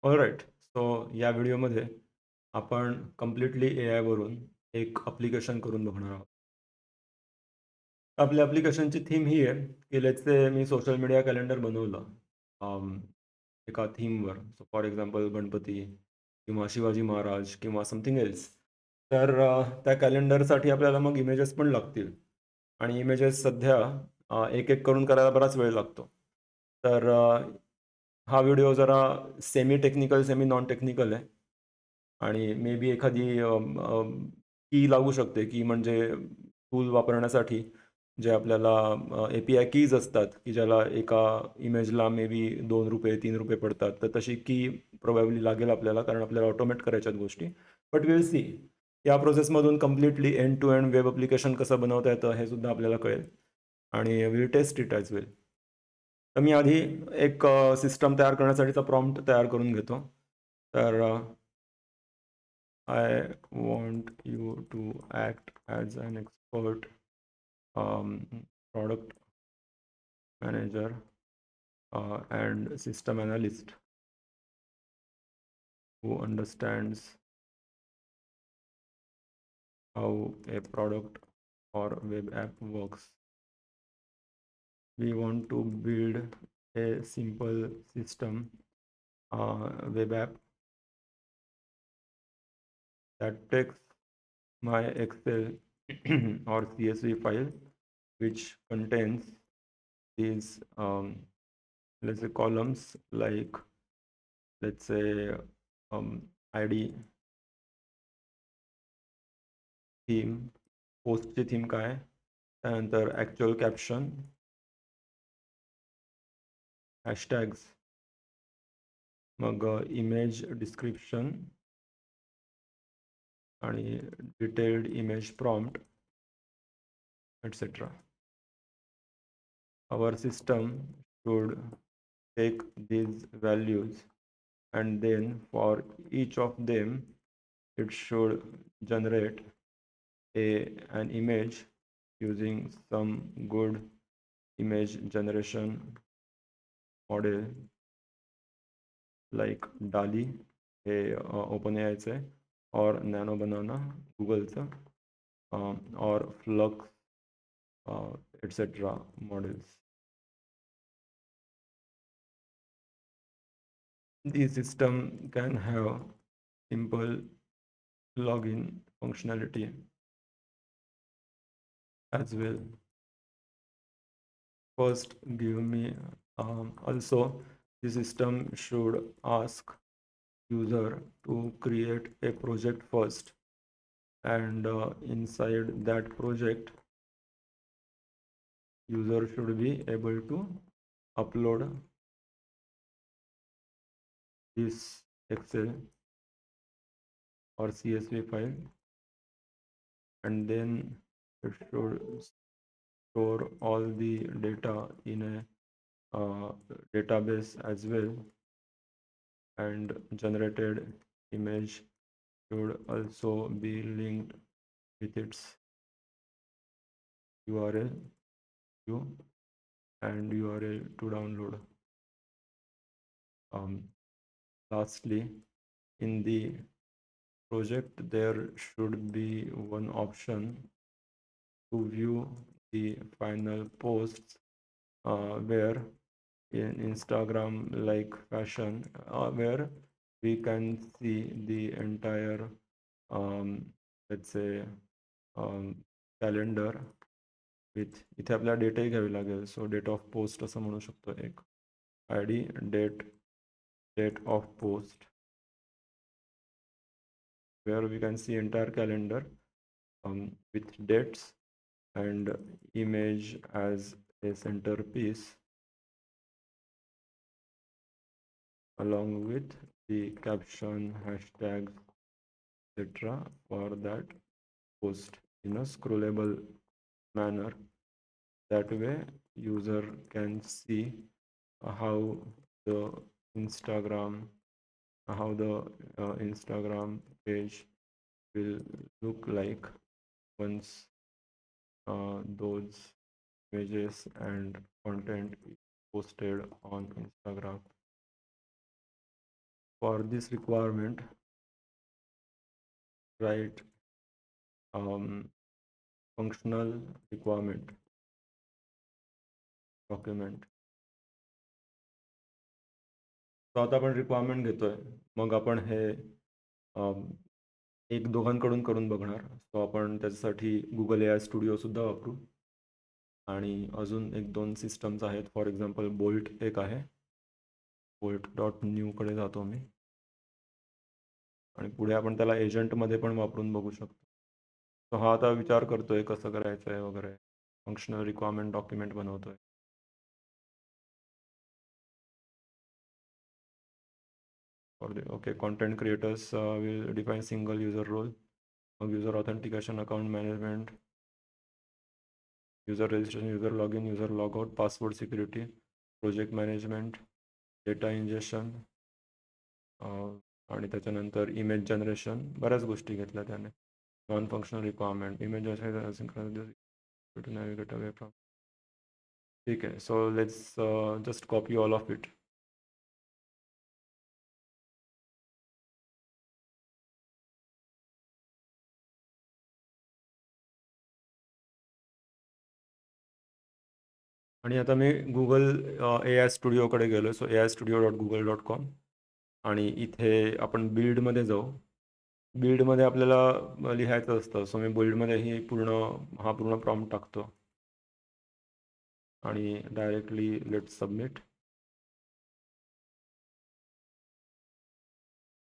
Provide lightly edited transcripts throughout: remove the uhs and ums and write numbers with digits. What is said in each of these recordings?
All right. So या व्हिडिओमध्ये आपण कम्प्लिटली एआयवरून एक ॲप्लिकेशन करून बघणार आहोत. आपल्या ॲप्लिकेशनची थीम ही आहे, की let's say me social media calendar बनवलं एका थीमवर. सो फॉर एक्झाम्पल गणपती किंवा शिवाजी महाराज किंवा समथिंग एल्स. तर त्या कॅलेंडरसाठी आपल्याला मग इमेजेस पण लागतील आणि इमेजेस सध्या एक-एक करून करायला बराच वेळ लागतो. तर हा व्हिडिओ जरा semi technical, semi non technical आहे. आणि मे बी एखादी की लागू शकते, की म्हणजे टूल वापरण्यासाठी जे आपल्याला ए-पी-आय कीज असतात, की ज्याला एका इमेजला मे बी ₹2 ₹3 पडतात. तर तशी की प्रोबॅबली लागेल आपल्याला, कारण आपल्याला ऑटोमेट करायच्या आहेत गोष्टी. But we will see. या प्रोसेसमधून completely end to end web application कसं बनवता येतं हे सुद्धा आपल्याला कळेल आणि we test it as well. तर मी आधी एक सिस्टम तयार करण्यासाठीचा प्रॉम्प्ट तयार करून घेतो. तर I want you to act as an expert product manager and system analyst who understands how a product or web app works. We want to build a simple system web app that takes my Excel or CSV file, which contains these let's say columns like, let's say, ID, theme, पोस्टची theme काय, त्यानंतर actual caption, hashtags, मग image description आणि detailed image prompt etc. Our system should take these values and then for each of them it should generate an image using some good image generation model like DALL-E हे OpenAIचं आहे, or Nano Banana Googleचं, or Flux etc. models. The system can have simple login functionality as well. First, give me also the system should ask user to create a project first, and inside that project user should be able to upload this Excel or CSV file, and then it should store all the data in a database as well, and generated image should also be linked with its URL and URL to download. Lastly, in the project there should be one option to view the final posts where in Instagram like fashion, where we can see the entire let's say calendar with इथे आपल्याला डेटाही घ्यावी लागेल. So date of post असं म्हणू शकतो एक, ID, date of post, where we can see entire calendar with dates and image as a centerpiece along with the caption, hashtags, etc. for that post in a scrollable manner. That way user can see how the Instagram Instagram page will look like once those images and content is posted on Instagram. for this requirement, write functional requirement document. तो आता आपण requirement घेतोय, मग आपण हे एक दोघांकडून करून बघणार. सो आपण त्याच्यासाठी Google AI Studio सुद्धा वापरू. आणि अजून एक दोन सिस्टम्स आहेत. फॉर एक्झाम्पल बोल्ट एक आहे. bolt.new कडे जातो मी आणि पुढे आपण त्याला एजंटमध्ये पण वापरून बघू शकतो. तो हा आता विचार करतोय कसं करायचं आहे वगैरे. फंक्शनल रिक्वायरमेंट डॉक्युमेंट बनवतोय. Okay, content creators will define single user role. User authentication, account management, user registration, user login, user logout, password security, project management, data ingestion, आणि त्याच्यानंतर इमेज जनरेशन, बऱ्याच गोष्टी घेतल्या त्याने. Non functional requirement, image navigate away from. ठीक आहे, so let's just copy all of it. आणि आता मी Google AI स्टुडिओकडे गेलो. सो AI studio.google.com आणि इथे आपण बिल्डमध्ये जाऊ. बिल्डमध्ये आपल्याला लिहायचं असतं. सो मी बिल्डमध्ये हा पूर्ण प्रॉम्प्ट टाकतो आणि डायरेक्टली लेट्स सबमिट.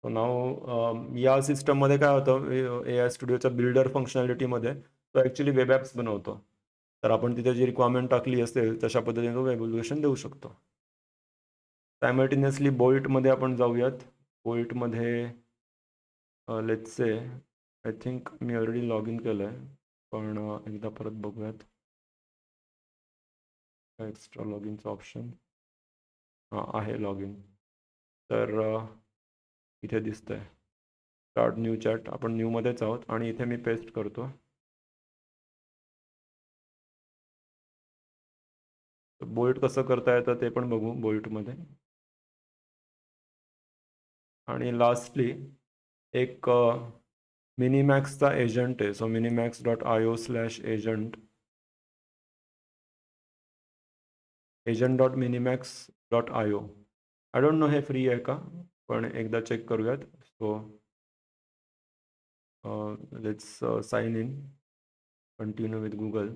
सो नाव या सिस्टममध्ये काय होतं, AI स्टुडिओच्या बिल्डर फंक्शनॅलिटीमध्ये तो ॲक्च्युली वेब ॲप्स बनवतो. तर आपण तिथे जी रिक्वायरमेंट टाकली असेल तशा पद्धतीने तो एव्हल्युएशन देऊ शकतो. सायमल्टेनियसली बोल्टमध्ये आपण जाऊयात. बोल्टमध्ये let's say I think me already log in केलं आहे, पण एकदा परत बघूयात. एक्स्ट्रा लॉग इनचं ऑप्शन आहे लॉग इन. तर इथे दिसतंय स्टार्ट न्यू चॅट. आपण न्यूमध्येच आहोत आणि इथे मी पेस्ट करतो. बोल्ट कसं करता येतं ते पण बघू बोल्टमध्ये. आणि लास्टली एक मिनिमॅक्सचा एजंट आहे. So minimax.io/agent agent.minimax.io. I don't know हे फ्री आहे का, पण एकदा चेक करूयात. So let's sign in, continue with Google.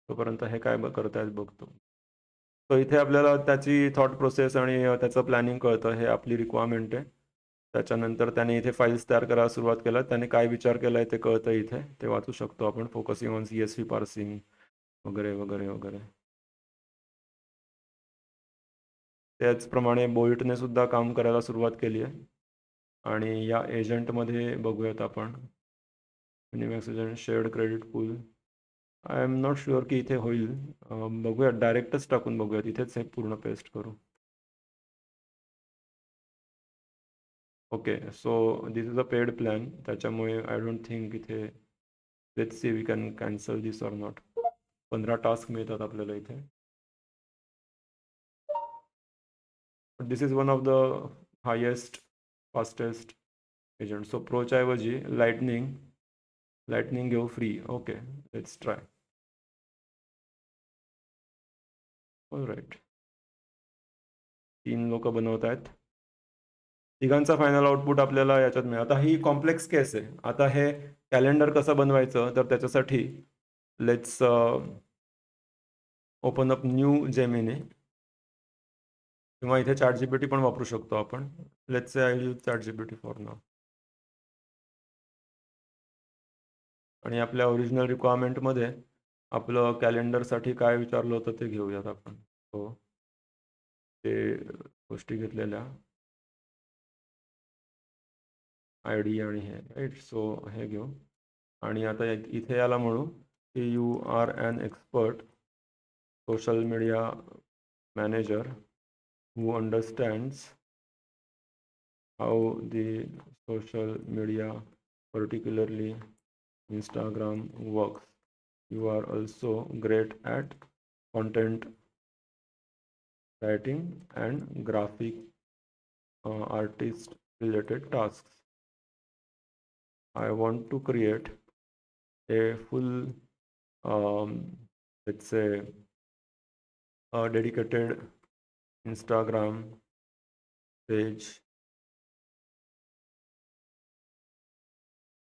तोपर्यंत हे काय करतायत बघतो. सो इथे आपल्याला त्याची थॉट प्रोसेस आणि त्याचं प्लॅनिंग कळतं. हे आपली रिक्वायरमेंट आहे. त्याच्यानंतर त्याने इथे फाईल्स तयार करायला सुरुवात केला. त्याने काय विचार केला आहे ते कळतं इथे, ते वाचू शकतो आपण. फोकसिंग ऑन CSV पार्सिंग वगैरे वगैरे वगैरे. त्याचप्रमाणे बोल्टने सुद्धा काम करायला सुरुवात केली आहे. आणि या एजंटमध्ये बघूयात आपण MiniMax agent shared credit pool. I am not sure की इथे होईल. बघूयात, डायरेक्टच टाकून बघूयात. इथेच हे पूर्ण पेस्ट करू. Okay, so this is a paid plan. त्याच्यामुळे आय डोंट थिंक इथे, let's see we can cancel this or not. 15 task मिळतात आपल्याला इथे. This is one of the highest fastest agent. So प्रोच्या ऐवजी लाइटनिंग घेऊ free. Okay, let's try. All right, 3 लोक बनवत आहेत. तिघांचा फायनल आउटपुट आपल्याला याच्यात मिळेल. आता ही कॉम्प्लेक्स केस आहे. आता हे कॅलेंडर कसं बनवायचं, तर त्याच्यासाठी let's open up new Gemini, किंवा इथे ChatGPT पण वापरू शकतो आपण. Let's say I use ChatGPT for now. आणि आपल्या ओरिजिनल रिक्वायरमेंटमध्ये आपलं कॅलेंडरसाठी काय विचारलं होतं ते घेऊयात आपण. हो, ते गोष्टी घेतलेल्या ID आणि हे राईट. सो हे घेऊ आणि आता इथे याला म्हणू की you are an expert social media manager who understands how the social media, particularly Instagram works. You are also great at content writing and graphic artist related tasks. I want to create a full, um, let's say, a dedicated Instagram page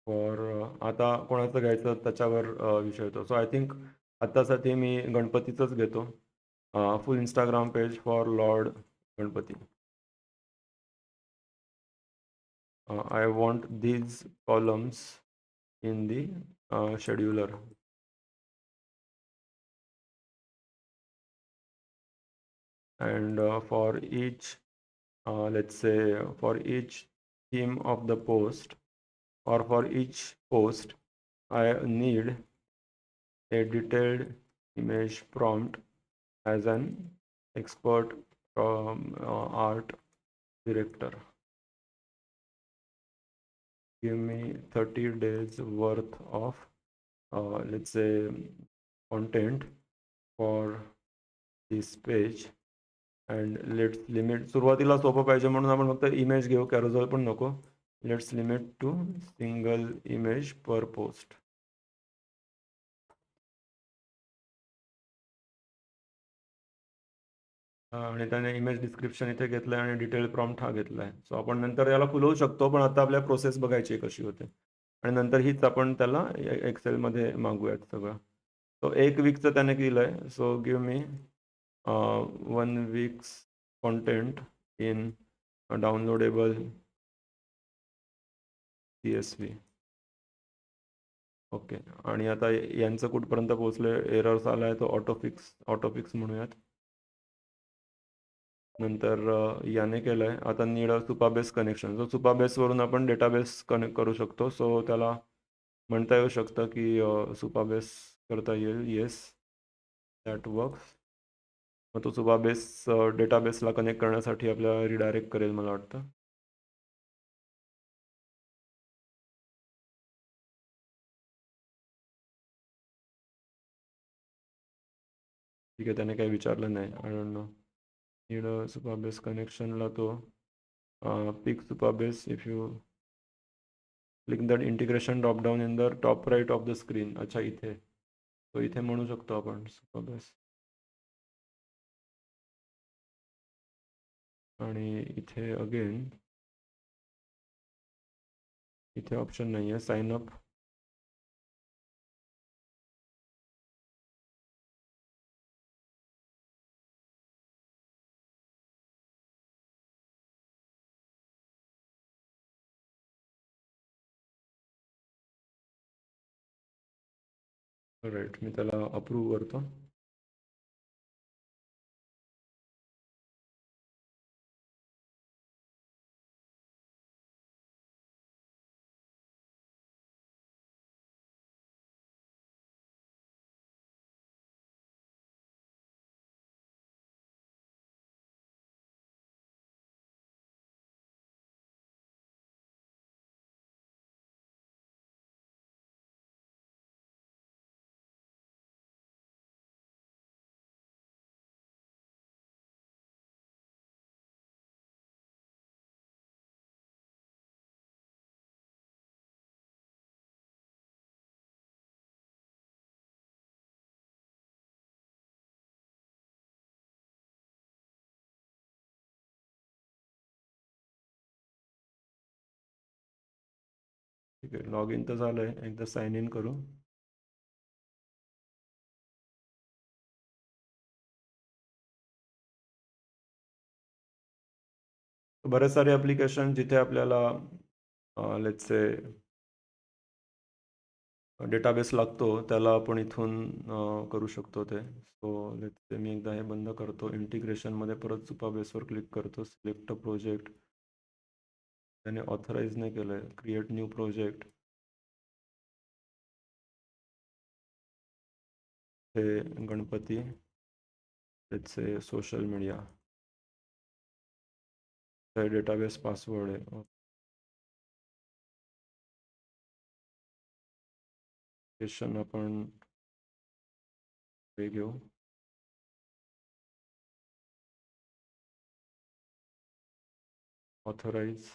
for आता कोणाचं घ्यायचं त्याच्यावर विषय होतो. So I think आत्तासाठी मी गणपतीचंच घेतो. फुल Instagram page for Lord Ganpati. I want these columns in the scheduler. And for each, let's say, for each theme of the post or for each post, I need a detailed image prompt as an expert art director. Give me 30 days worth of, let's say, content for this page. And let's limit सुरुवातीला सोपं पाहिजे म्हणून आपण फक्त image घेऊ, carousel पण नको. Let's limit to single image per post. आणि त्याने इमेज डिस्क्रिप्शन इथे घेतलं आहे आणि डिटेल प्रॉम्प्ट हा घेतला आहे. सो आपण नंतर याला फुलवू शकतो, पण आता आपल्या प्रोसेस बघायची कशी होते आणि नंतर हीच आपण त्याला एक्सेलमध्ये मागूयात सगळं. सो 1 वीकचं त्याने केलं आहे. So give me 1 weeks content in downloadable CSV. Okay. आणि आता यांचं कुठपर्यंत पोहोचलं, एरर्स आला आहे तो ऑटोफिक्स म्हणूयात. नंतर याने केलं आहे आता नीड सुपाबेस कनेक्शन. जो सुपाबेसवरून आपण डेटाबेस कनेक्ट करू शकतो. सो त्याला म्हणता येऊ शकतं की सुपाबेस करता येईल. Yes, that works. मग तो सुपाबेस डेटाबेसला कनेक्ट करण्यासाठी आपल्याला रिडायरेक्ट करेल मला वाटतं. ठीक आहे, त्याने काही विचारलं नाही. I don't know. Need Supabase कनेक्शनला तो pick Supabase if you click that integration drop down in the top right of the screen. अच्छा, इथे तो इथे म्हणू शकतो आपण सुपाबेस. आणि इथे अगेन इथे ऑप्शन नाही आहे साइन अप. राईट, मी त्याला अप्रूव्ह करतो. ठीक आहे, लॉग इन तर झालं आहे. एकदा साइन इन करू. बरेच सारे ॲप्लिकेशन जिथे आपल्याला लेट्स से डेटाबेस लागतो त्याला आपण इथून करू शकतो ते. सो लेट्स से मी एकदा हे बंद करतो. इंटिग्रेशनमध्ये परत सुपाबेसवर क्लिक करतो. Select project. त्याने ऑथराईज नाही केलं आहे. Create new project. हे Ganpati let's say social media. Database password आहे. लोकेशन आपण हे घेऊ. ऑथराइज.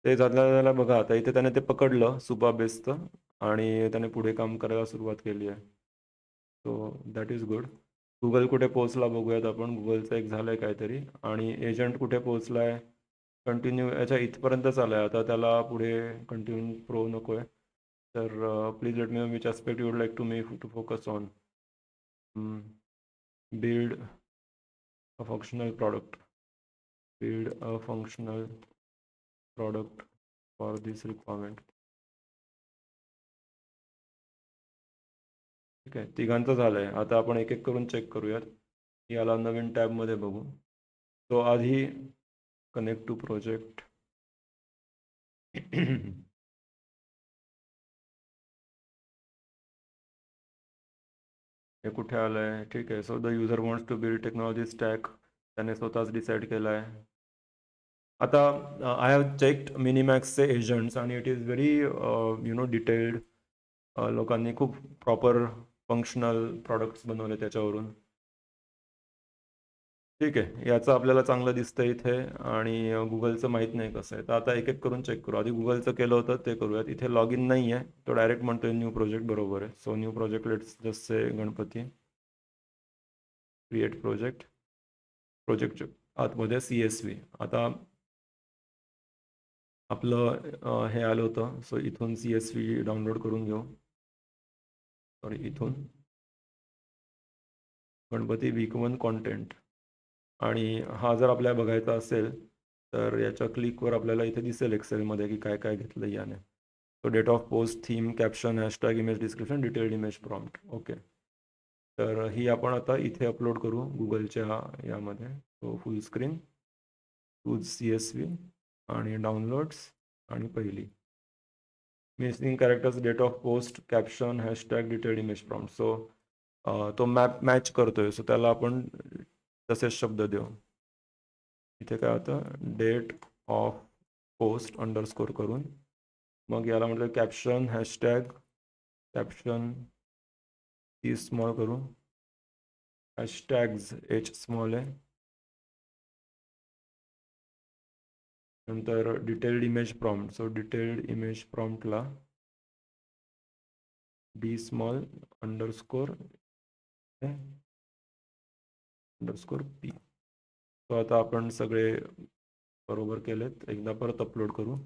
ते झालं बघा. आता इथे त्याने ते पकडलं सुपा बेसचं आणि त्याने पुढे काम करायला सुरुवात केली आहे. So that is good. Google कुठे पोहोचला बघूयात आपण. गुगलचं एक झालंय काहीतरी आणि एजंट कुठे पोहोचलाय. कंटिन्यू याच्या इथपर्यंत आलाय. आता त्याला पुढे कंटिन्यू प्रो नको आहे. तर please let me know which aspect you would like to me to focus on. Build a functional product. Build a functional product for this requirement. ठीक आहे, तिघांचं झालंय. आता आपण एक एक करून चेक करूयात. याला नवीन टॅबमध्ये बघू. तो आधी कनेक्ट टू प्रोजेक्ट. हे कुठे आलंय? ठीक आहे. So the user wants to build technology stack. त्याने स्वतःच डिसाईड केला आहे. आता आय हॅव चेक्ड मिनिमॅक्सचे एजंट्स आणि इट इज व्हेरी डिटेल्ड. लोकांनी खूप प्रॉपर फंक्शनल प्रॉडक्ट्स बनवले त्याच्यावरून. ठीक आहे, याचं आपल्याला चांगलं दिसतं इथे आणि गुगलचं माहीत नाही कसं आहे. तर आता एक एक करून चेक करू. आधी गुगलचं केलं होतं ते करूयात. इथे लॉग इन नाही आहे. तो डायरेक्ट म्हणतोय न्यू प्रोजेक्ट. बरोबर आहे. So new project let's just say Ganpati. Create project. Project आतमध्ये CSV. आता आपलं हे आलं होतं. सो इथून CSV डाउनलोड करून घेऊ. सॉरी, इथून गणपती वीक 1 कॉन्टेंट. आणि हा जर आपल्याला बघायचा असेल तर याच्या क्लिकवर आपल्याला इथे दिसेल एक्सेलमध्ये की काय काय घेतलं याने. तो date of post, theme, caption, hashtag, image description, detailed image prompt. Okay. तर ही आपण आता इथे अपलोड करू गुगलच्या यामध्ये. तो फुल स्क्रीन, चूज CSV आणि डाउनलोड्स आणि पहिली missing characters, date of post, caption, hashtag, detailed image prompt. So तो मॅच करतोय. सो त्याला आपण तसेच शब्द देऊ. इथे काय होतं, डेट ऑफ पोस्ट अंडरस्कोर करून मग याला म्हटलं caption, hashtag, caption E small करू, हॅशटॅग्स H स्मॉल आहे. नंतर detailed image prompt. So detailed image प्रॉम्प्टला D स्मॉल अंडरस्कोर P. सो आता आपण सगळे बरोबर केलेत. एकदा परत अपलोड करू.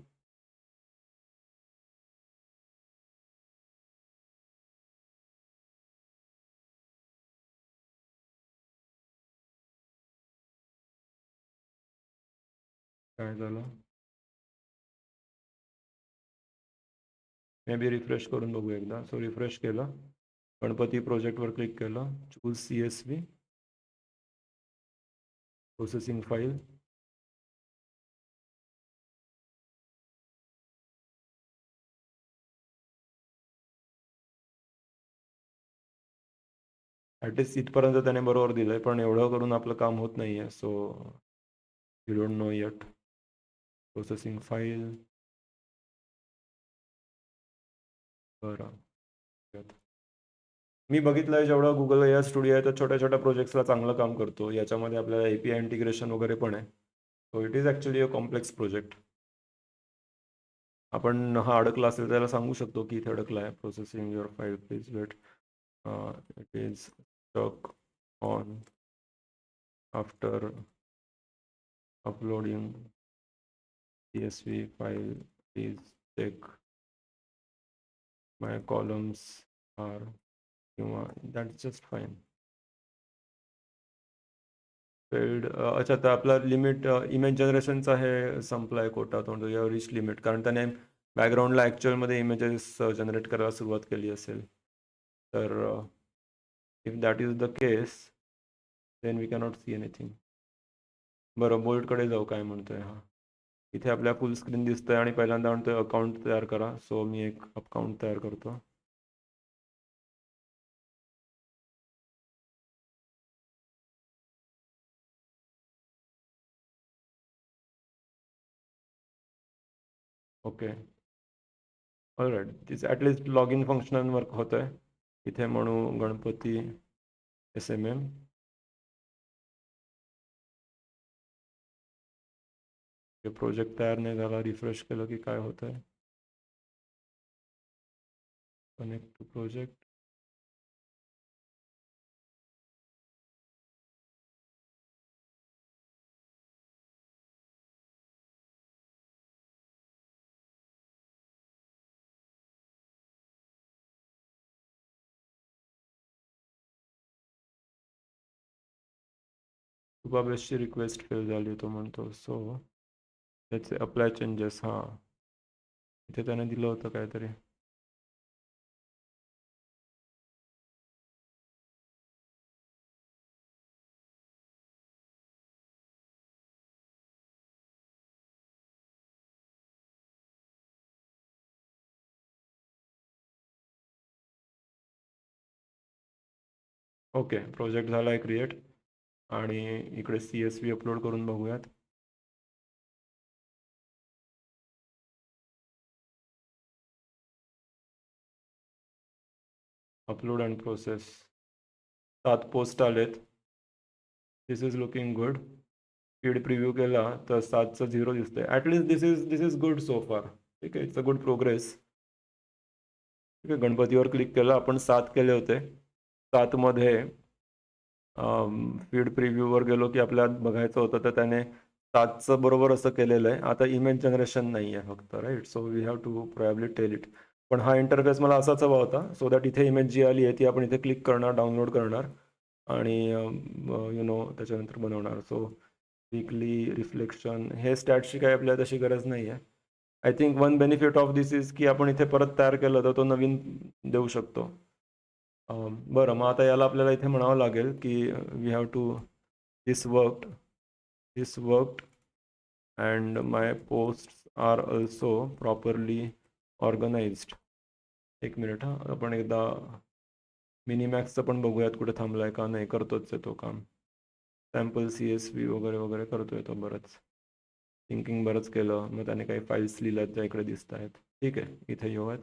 काय झालं? मे बी रिफ्रेश करून बघू एकदा. सो रिफ्रेश केलं. गणपती प्रोजेक्टवर क्लिक केलं. Choose CSV, processing file. At least इथपर्यंत त्याने बरोबर दिलंय, पण एवढं करून आपलं काम होत नाहीये. So you don't know yet. Processing file. बरं, मी बघितलंय जेवढं गुगल AI स्टुडिओ आहे तर छोट्या छोट्या प्रोजेक्ट्सला चांगलं काम करतो. याच्यामध्ये आपल्याला API इंटिग्रेशन वगैरे पण आहे. So it is actually a complex project. आपण हा अडकला असेल त्याला सांगू शकतो की इथे अडकला आहे. Processing your file, please wait. It is stuck on after uploading CSV file. Please check my columns are किंवा that's just fine. फेल्ड. अच्छा, तर आपला लिमिट इमेज जनरेशनचा हे संपलाय कोटा. तो या रिच लिमिट, कारण त्याने बॅकग्राऊंडला ॲक्च्युअलमध्ये इमेजेस जनरेट करायला सुरुवात केली असेल. तर if that is the case then we cannot see anything. बरं, बोल्टकडे जाऊ. काय म्हणतोय हा? इथे आपल्या फुल स्क्रीन दिसतंय आणि पहिल्यांदा म्हणतोय अकाउंट तयार करा. सो मी एक अकाउंट तयार करतो. ओके. ऑलराईट. तिचं at least log in function work होतंय. इथे म्हणू गणपती SMM. प्रोजेक्ट तयार नाही झाला. रिफ्रेश केलं की काय होतंय? Connect to project. बेसची रिक्वेस्ट फेल झाली तो म्हणतो. सो त्याचे अप्लाय चेंजेस. हां, इथे त्याने दिलं होतं काहीतरी. ओके, प्रोजेक्ट झाला आहे क्रिएट. आणि इकडे CSV अपलोड करून बघूयात. Upload and process. 7 पोस्ट आलेत. This is looking good. Speed preview केला तर 7चं 0 दिसतंय. At least this is good so far. ठीक आहे, इट्स अ गुड प्रोग्रेस. ठीक आहे, गणपतीवर क्लिक केलं. आपण 7 केले होते. 7मध्ये फीड प्रिव्ह्यूवर गेलो की आपल्याला बघायचं होतं, तर त्याने 7चं बरोबर असं केलेलं आहे. आता इमेज जनरेशन नाही आहे फक्त, right. So we have to probably tell it. पण हा इंटरफेस मला असाच हवा होता, सो दॅट इथे इमेज जी आली आहे ती आपण इथे क्लिक करणार, डाउनलोड करणार आणि त्याच्यानंतर बनवणार. सो वीकली रिफ्लेक्शन हे स्टॅटची काही आपल्याला तशी गरज नाही आहे. I think one benefit of this is की आपण इथे परत तयार केलं तर तो नवीन देऊ शकतो. बरं, मग आता याला आपल्याला इथे म्हणावं लागेल की we have to this worked and my posts are also properly organised. एक मिनिट हां, आपण एकदा मिनिमॅक्सचं पण बघूयात कुठे थांबला आहे का. नाही, करतोच आहे तो काम. सॅम्पल CSV वगैरे वगैरे करतोय तो बरंच. थिंकिंग बरंच केलं. मग त्याने काही फाईल्स लिहिल्यात ज्या इकडे दिसत आहेत. ठीक आहे, इथे येऊयात.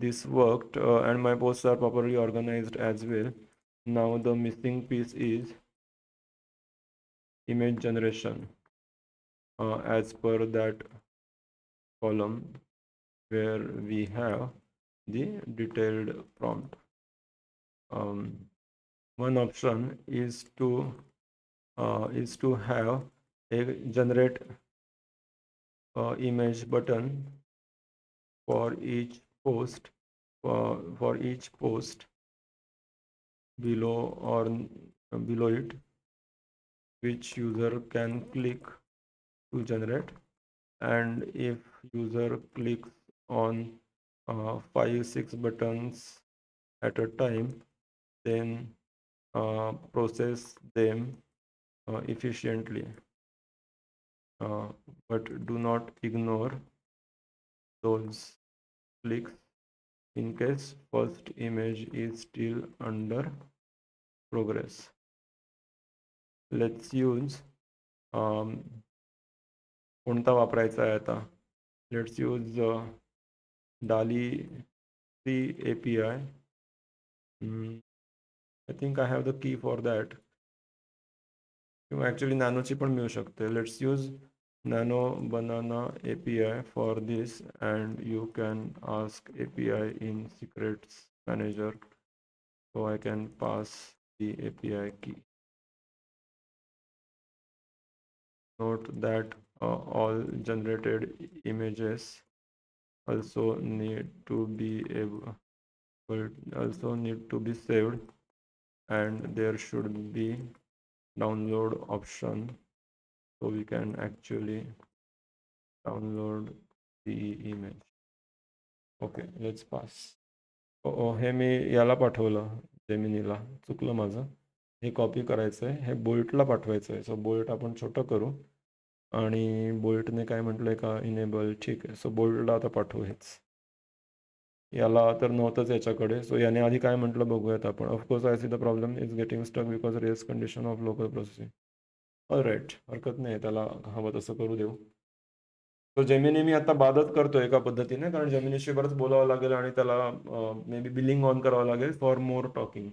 This worked and my posts are properly organized as well. Now the missing piece is image generation as per that column where we have the detailed prompt. One option is to have a generate image button for each post for each post below or below it, which user can click to generate. And if user clicks on 5-6 buttons at a time, then process them efficiently, but do not ignore those clicks in case first image is still under progress. Let's use कोणता वापरायचा आहे आता. Let's use DALL-E 3 API. I think I have the key for that. किंवा actually नॅनोची पण मिळू शकते. Let's use nano banana API for this and you can ask API in secrets manager so I can pass the API key. Note that all generated images also need to be saved, and there should be download option so we can actually download the image. Okay, let's pass. हे मी याला पाठवलं, जेमिनीला. चुकलं माझं. हे copy करायचं आहे, हे बोल्टला पाठवायचं आहे. सो बोल्ट आपण छोटं करू आणि बोल्टने काय म्हटलंय का इनेबल. ठीक आहे, सो बोल्टला आता पाठवू. हेच याला तर नव्हतंच याच्याकडे. सो याने आधी काय म्हटलं बघूयात आपण. Of course I see the problem is getting stuck because race condition of local processing. All right, हरकत नाही, त्याला हवं तसं करू देऊ. तो जेमिनी मी आता बादच करतोय एका पद्धतीने, कारण जेमिनीशी बरंच बोलावं लागेल आणि त्याला मे बी बिलिंग ऑन करावं लागेल फॉर मोर टॉकिंग.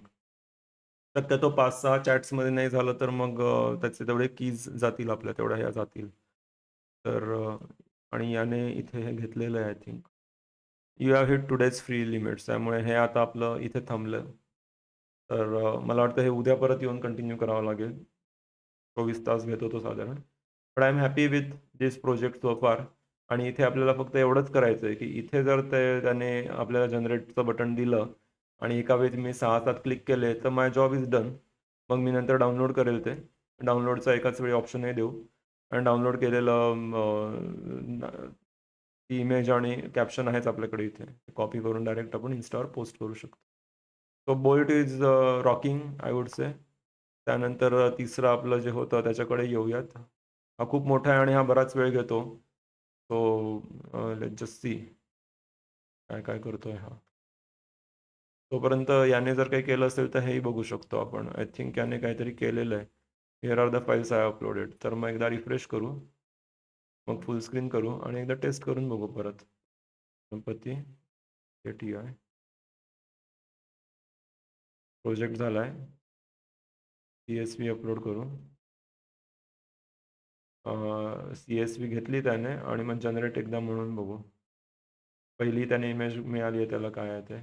शक्यतो 5-6 चॅट्समध्ये नाही झालं तर मग त्याचे तेवढे कीज जातील आपल्या तेवढ्या ह्या जातील. तर आणि याने इथे हे घेतलेलं आहे I think. You have hit today's free limits त्यामुळे हे आता आपलं इथे थांबलं. तर मला वाटतं हे उद्या परत येऊन कंटिन्यू करावं लागेल. 24 तास घेतो तो साधारण. But I am happy with this project so फार. आणि इथे आपल्याला फक्त एवढंच करायचं आहे, की इथे जर त्याने आपल्याला जनरेटचं बटन दिलं आणि एका वेळी मी 6-7 क्लिक केले, तर माय जॉब इज डन. मग मी नंतर डाउनलोड करेल ते. डाउनलोडचा एकाच वेळी ऑप्शनही देऊ आणि डाउनलोड केलेलं ती इमेज आणि कॅप्शन आहेच आपल्याकडे इथे. कॉपी करून डायरेक्ट आपण Instaवर पोस्ट करू शकतो. So bolt is rocking I would से. त्यानंतर तिसरं आपलं जे होतं त्याच्याकडे येऊयात. हा खूप मोठा आहे आणि हा बराच वेळ घेतो. सो लेट्स जस्ट सी काय काय करतोय हा. तोपर्यंत याने जर काही केलं असेल तर हेही बघू शकतो आपण. आय थिंक याने काहीतरी केलेलं आहे. Here are the files I uploaded. तर मग एकदा रिफ्रेश करू. मग फुल स्क्रीन करू आणि एकदा टेस्ट करून बघू परत. गणपती ATI प्रोजेक्ट झालाय. CSV अपलोड करू. CSV घेतली त्याने आणि मग जनरेट एकदा म्हणून बघू. पहिली त्याने इमेज मिळाली आहे त्याला काय आहे ते.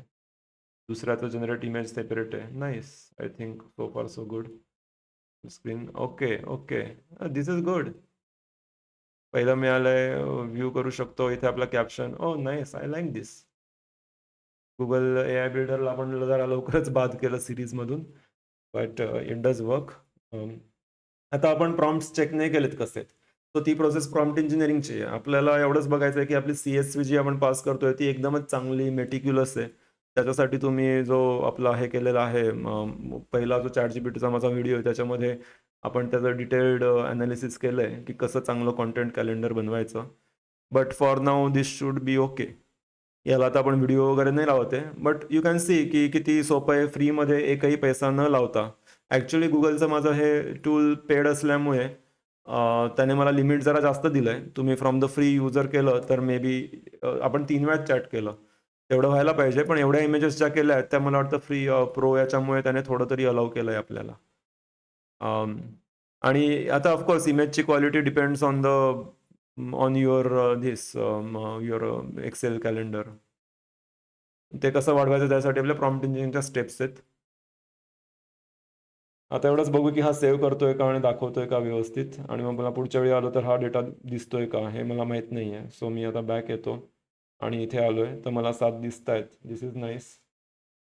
दुसऱ्याचं जनरेट इमेज सेपरेट आहे. Nice. I think so far so good. Screen okay okay. This is good. पहिलं मिळालंय व्ह्यू करू शकतो. इथे आपला caption nice I like this. Google AI बिल्डरला आपण जरा लवकरच बाद केलं सिरीजमधून. But it does work. आता आपण प्रॉम्प्ट्स चेक नाही केलेत कसे. तर ती प्रोसेस प्रॉम्प्ट इंजिनिअरिंगची आहे. आपल्याला एवढंच बघायचं आहे की आपली CSV जी आपण पास करतोय ती एकदमच चांगली मेटिक्युलस आहे. त्याच्यासाठी तुम्ही जो आपला हे केलेला आहे पहिला जो ChatGPTचा माझा व्हिडिओ आहे त्याच्यामध्ये आपण त्याचं डिटेल्ड ॲनालिसिस केलं आहे की कसं चांगलं कंटेंट कॅलेंडर बनवायचं. But for now this should be okay. याला आता आपण व्हिडिओ वगैरे नाही लावत आहे. बट यू कॅन सी की किती सोपं आहे फ्रीमध्ये एकही पैसा न लावता. ॲक्च्युली गुगलचं माझं हे टूल पेड असल्यामुळे त्याने मला लिमिट जरा जास्त दिलं आहे. तुम्ही फ्रॉम द फ्री युजर केलं तर मे बी आपण 3 वेळाच चॅट केलं. तेवढं व्हायला पाहिजे. पण एवढ्या इमेजेस ज्या केल्या आहेत त्या मला वाटतं फ्री प्रो याच्यामुळे त्याने थोडं तरी अलाउ केलं आहे आपल्याला. अं, आणि आता ऑफकोर्स इमेजची quality depends on your this your Excel calendar. ते कसं वाढवायचं त्यासाठी आपल्या प्रॉम्प्ट इंजिनिअरिंगच्या स्टेप्स आहेत. आता एवढंच बघू की हा सेव्ह करतोय का आणि दाखवतोय का व्यवस्थित आणि मग मला पुढच्या वेळी आलो तर हा डेटा दिसतोय का हे मला माहीत नाही आहे. सो मी आता बॅक येतो आणि इथे आलोय तर मला 7 दिसत आहेत. दिस इज नाईस.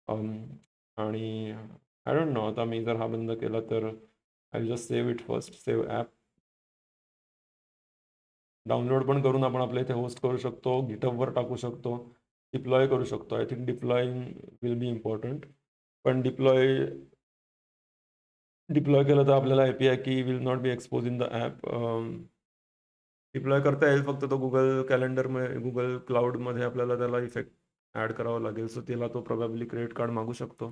आणि आय डोंट नो आता मी जर हा बंद केला तर I will just save it first. Save app. Download पण करून आपण आपल्या इथे होस्ट करू शकतो. गिटहबवर टाकू शकतो. डिप्लॉय करू शकतो. I think deploying will be important. पण डिप्लॉय केलं तर आपल्याला API key will not be expose in the app. Deploy करता येईल फक्त तो गुगल कॅलेंडरमध्ये गुगल क्लाउडमध्ये आपल्याला त्याला इफेक्ट ॲड करावा लागेल. सो तिला तो प्रोबॅबली क्रेडिट कार्ड मागू शकतो.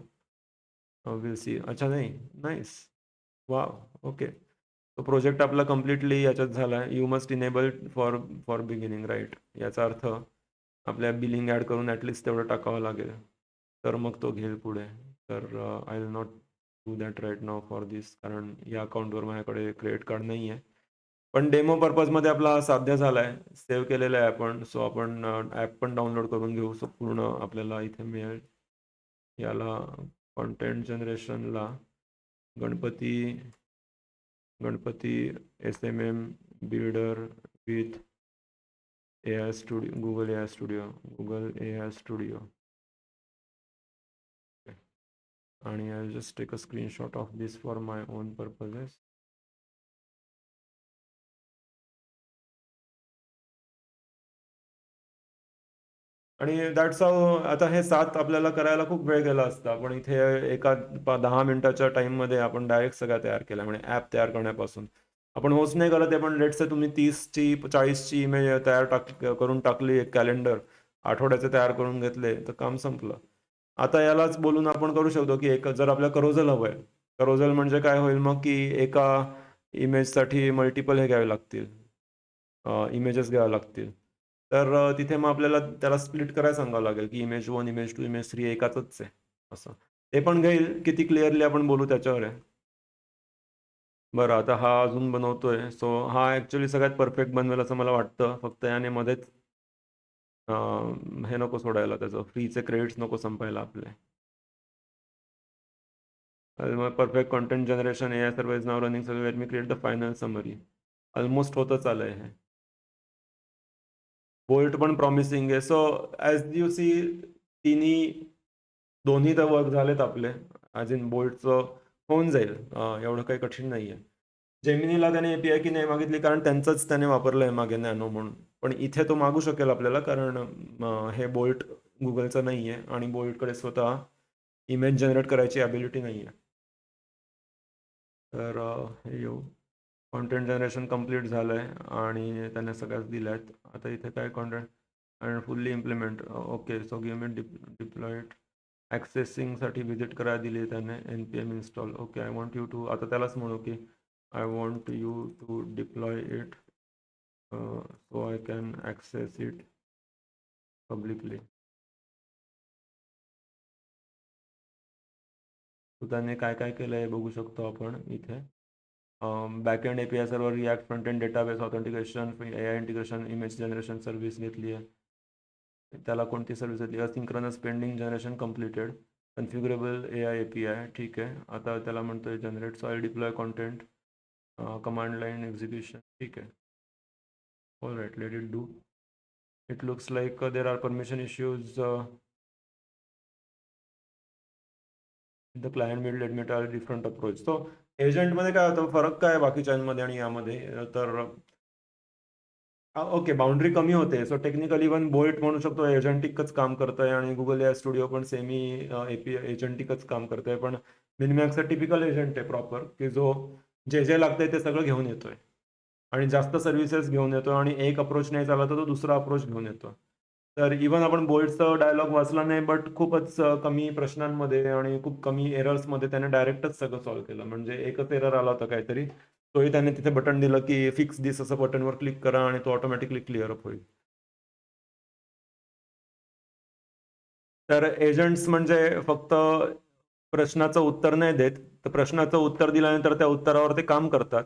Will see. अच्छा नाही. नाईस. वॉव! ओके. तो प्रोजेक्ट आपला कंप्लीटली याच्यात झाला आहे. You must enable for for beginning right. याचा अर्थ आपल्या बिलिंग ॲड करून ॲटलीस्ट तेवढं टाकावं लागेल. तर मग तो घेईल पुढे. तर I will not do that right now for this कारण या अकाउंटवर माझ्याकडे क्रेडिट कार्ड नाही आहे. पण डेमो पर्पजमध्ये आपला साध्य झाला आहे. सेव्ह केलेलं आहे आपण. सो आपण ॲप पण डाउनलोड करून घेऊ. सो पूर्ण आपल्याला इथे मिळेल. याला कंटेंट जनरेशनला Ganpati SMM builder with AI studio Google AI studio. आणि I will just take a screenshot of this for my own purposes. आणि दॅट्स हाऊ. आता हे 7 आपल्याला करायला खूप वेळ गेला असता. पण इथे एका 10 मिनिटाच्या टाईममध्ये आपण डायरेक्ट सगळं तयार केलं. म्हणजे ॲप तयार करण्यापासून. आपण होस्ट नाही करत आहे, पण लेट्स से तुम्ही 30ची 40ची इमेज करून टाकली एक कॅलेंडर, आठवड्याचे तयार करून घेतले, तर काम संपलं. आता यालाच बोलून आपण करू शकतो, की एक जर आपल्याला करोजल हवं आहे. करोजल म्हणजे काय होईल मग, की एका इमेजसाठी मल्टिपल हे घ्यावे लागतील. इमेजेस घ्याव्या लागतील. तर तिथे मग आपल्याला त्याला स्प्लिट करायला सांगावं लागेल, की इमेज 1, इमेज 2, इमेज 3 एकाचच आहे असं. ते पण घेईल, किती क्लिअरली आपण बोलू त्याच्यावर आहे. बरं, आता हा अजून बनवतोय. सो हा ॲक्चुअली सगळ्यात परफेक्ट बनवेल असं मला वाटतं. फक्त याने मध्येच हे नको सोडायला, त्याचं फ्रीचे क्रेडिट्स नको संपायला आपले. Perfect content generation AI serve is now running serve late me create the final summary. Almost होतच आलंय हे. बोल्ट पण प्रॉमिसिंग आहे. सो ॲज यू सी तिन्ही दोन्ही तर वर्क झालेत आपले. ॲज इन बोल्टचं होऊन जाईल. एवढं काही कठीण नाहीये. जेमिनीला त्याने API की नाही मागितली, कारण त्यांचंच त्याने वापरलंय मागे नॅनो म्हणून. पण इथे तो मागू शकेल आपल्याला, कारण हे बोल्ट Googleचं नाहीये आणि बोल्टकडे स्वतः इमेज जनरेट करायची ॲबिलिटी नाहीये. तर हे येऊ. कंटेंट जनरेशन कंप्लीट झालंय आणि त्याने सगळ्याच दिल्यात. आता इथे काय content and fully implement. Okay, so give me deployed ॲक्सेसिंगसाठी व्हिजिट करायला दिली त्याने. NPM install. Okay, I want you to, आता त्यालाच म्हणू की I want you to deploy it so I can access it publicly. so त्याने काय काय केलं आहे बघू शकतो आपण इथे. Backend API server, react, front end database, authentication, AI integration, image generation service घेतली आहे. त्याला कोणती सर्व्हिस घेतली? Asynchronous pending generation completed, configurable AI API. ठीक आहे. आता त्याला म्हणतोय generate, so I deploy content, command line execution. ठीक आहे. All right, let it do. It looks like there are permission issues. The client will admit are different approach. So एजंटमध्ये काय होतं, फरक काय आहे बाकीच्यांमध्ये आणि यामध्ये? तर ओके, बाउंड्री कमी होते. सो टेक्निकली इवन बोल्ट म्हणू शकतो एजंटिकच काम करतंय आणि Google AI स्टुडिओ पण सेमी API एजंटिकच काम करतंय. पण मिनिमॅक्सचा टिपिकल एजंट आहे प्रॉपर, की जो जे जे लागतंय ते सगळं घेऊन येतोय आणि जास्त सर्व्हिसेस घेऊन येतो आणि एक अप्रोच नाही चालला तर तो दुसरा अप्रोच घेऊन येतो. तर इवन आपण बोल्टचं डायलॉग वाचला नाही, बट खूपच कमी प्रश्नांमध्ये आणि खूप कमी एरर्समध्ये त्याने डायरेक्टच सगळं सॉल्व्ह केलं. म्हणजे एकच एरर आला होता काहीतरी, तोही त्याने तिथे बटन दिलं की फिक्स दिस, असं बटनवर क्लिक करा आणि तो ऑटोमॅटिकली क्लिअर अप होईल. तर एजंट्स म्हणजे फक्त प्रश्नाचं उत्तर नाही देत, तर प्रश्नाचं उत्तर दिल्यानंतर त्या उत्तरावर ते काम करतात.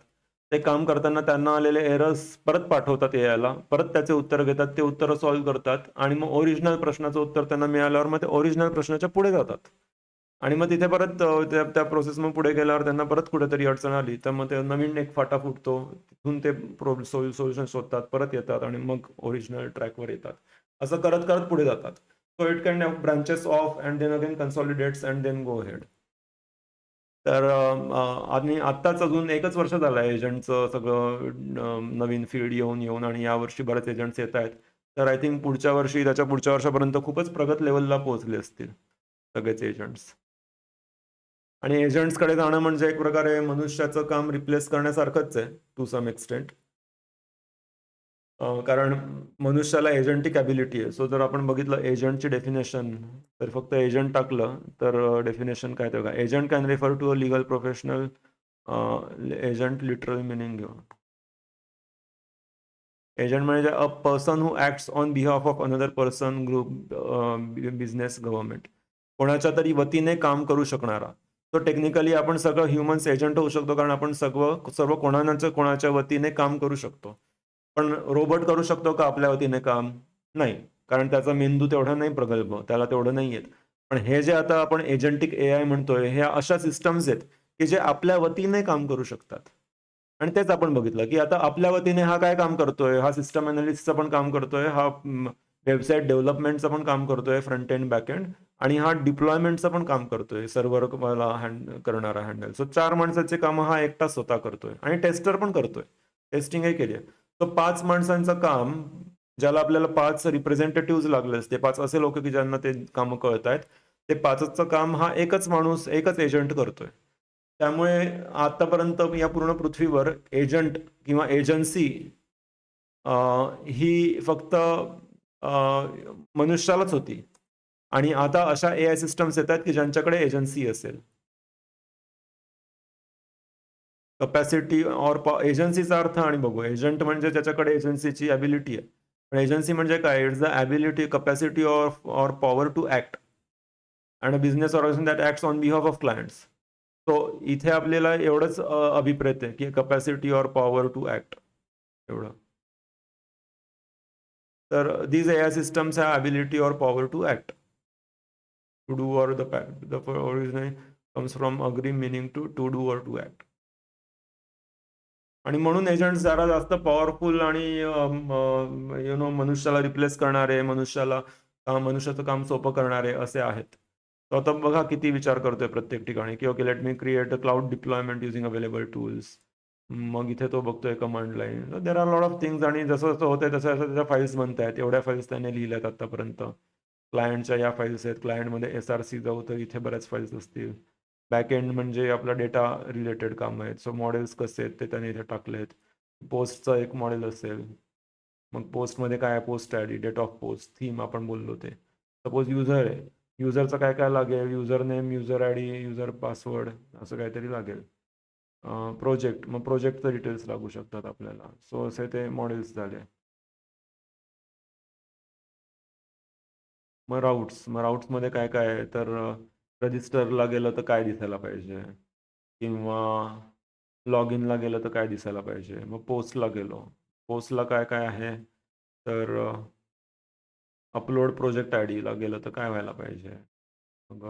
ते काम करताना त्यांना आलेले एरर्स परत पाठवतात AI ला, परत त्याचे उत्तर घेतात, ते उत्तरं सॉल्व्ह करतात आणि मग ओरिजिनल प्रश्नाचं उत्तर त्यांना मिळाल्यावर मग ते ओरिजिनल प्रश्नाच्या पुढे जातात. आणि मग तिथे परत त्या त्या प्रोसेस मग पुढे गेल्यावर त्यांना परत कुठेतरी अडचण आली, तर मग ते नवीन एक फाटा फुटतो. तिथून ते सोल्युशन शोधतात, परत येतात आणि मग ओरिजिनल ट्रॅकवर येतात. असं करत-करत पुढे जातात. So it kind of branches off and then again consolidates and then go ahead. तर आणि आत्ताच अजून 1च वर्ष झालं आहे एजंटचं सगळं नवीन फील्ड येऊन आणि यावर्षी बरेच एजंट्स येत आहेत. तर आय थिंक पुढच्या वर्षी, त्याच्या पुढच्या वर्षापर्यंत खूपच प्रगत लेव्हलला पोहोचले असतील सगळेच एजंट्स. आणि एजंट्सकडे जाणं म्हणजे एक प्रकारे मनुष्याचं काम रिप्लेस करण्यासारखंच आहे टू सम एक्सटेंट. कारण मनुष्याला एजंटिक ॲबिलिटी आहे. सो जर आपण बघितलं एजंटची डेफिनेशन, तर फक्त एजंट टाकलं तर डेफिनेशन काय ते बघा. Agent can refer to a legal professional. Agent literal meaning घेऊ. एजंट म्हणजे a person who acts on behalf of another person, group, business, government. कोणाच्या तरी वतीने काम करू शकणारा. तो टेक्निकली आपण सगळं ह्युमन्स एजंट होऊ शकतो, कारण आपण सर्व कोणाच्या वतीने काम करू शकतो. पण रोबोट करू शकतो का आपल्या वतीने काम? नाही. कारण त्याचा मेंदू तेवढा नाही प्रगल्भ, त्याला तेवढं नाही येत. पण हे जे आता आपण एजंटिक AI म्हणतोय, ह्या अशा सिस्टम्स आहेत, की जे आपल्या वतीने काम करू शकतात. आणि तेच आपण बघितलं, की आता आपल्या वतीने हा काय काम करतोय? हा सिस्टम एनालिस्टचं पण काम करतोय, हा वेबसाईट डेव्हलपमेंटचं पण काम करतोय, फ्रंट एंड, बॅक एंड, आणि हा डिप्लॉयमेंटचं पण काम करतोय, सर्व्हरला करणारा हँडल. सो 4 माणसाची कामं हा एकटा स्वतः करतोय आणि टेस्टर पण करतोय. टेस्टिंगही केली आहे. तर 5 माणसांचं काम, ज्याला आपल्याला 5 रिप्रेझेंटेटिव्हज लागले असते, 5 असे लोक की ज्यांना ते कामं कळतायत, ते 5चं काम हा एकच माणूस, एकच एजंट करतोय. त्यामुळे आतापर्यंत या पूर्ण पृथ्वीवर एजंट किंवा एजन्सी ही फक्त मनुष्यालाच होती आणि आता अशा AI सिस्टम्स येतात की ज्यांच्याकडे एजन्सी असेल. कपॅसिटी ऑर एजन्सीचा अर्थ आणि बघू. एजंट म्हणजे ज्याच्याकडे एजन्सीची ॲबिलिटी आहे. पण एजन्सी म्हणजे काय? It's the ability, capacity or power to act and a business organisation that acts on behalf of clients. So इथे आपल्याला एवढंच अभिप्रेत आहे, की capacity or power to act एवढं. तर these AI systems have ability or power to act, to do or the originally comes from agree meaning to do or to act. आणि म्हणून एजंट्स जरा जास्त पॉवरफुल आणि मनुष्याला रिप्लेस करणारे, मनुष्याचं काम सोपं करणारे असे आहेत. तो आता बघा किती विचार करतोय प्रत्येक ठिकाणी, की okay let me create a cloud deployment using available tools. मग इथे तो बघतोय command line. There are lot of things आणि जसं-जसं होतंय तसं-तसं त्याच्या फाइल्स बनतायत. एवढ्या फाइल्स त्याने लिहिल्यात आत्तापर्यंत. क्लायंटच्या या फाइल्स आहेत. क्लायंटमध्ये एस-आर-सी जाऊ तर इथे बऱ्याच फाइल्स असतील. बॅकएंड म्हणजे आपला डेटा रिलेटेड काम आहेत. सो मॉडेल्स कसे आहेत ते त्याने इथे टाकलेत. पोस्टचं एक मॉडेल असेल. मग पोस्टमध्ये काय आहे? Post ID, date of post, theme आपण बोललो ते. सपोज युजर आहे. युजरचं काय-काय लागेल? User name, user ID, user password असं काहीतरी लागेल. प्रोजेक्ट, मग प्रोजेक्टचे डिटेल्स लागू शकतात आपल्याला. सो असे ते मॉडेल्स झाले. मग राउट्समध्ये काय-काय आहे? तर रजिस्टरला गेलं तर काय दिसायला पाहिजे? किंवा लॉग इनला गेलं तर काय दिसायला पाहिजे? मग पोस्टला गेलो. पोस्टला काय-काय आहे? तर अपलोड प्रोजेक्ट आयडीला गेलं तर काय व्हायला पाहिजे? मग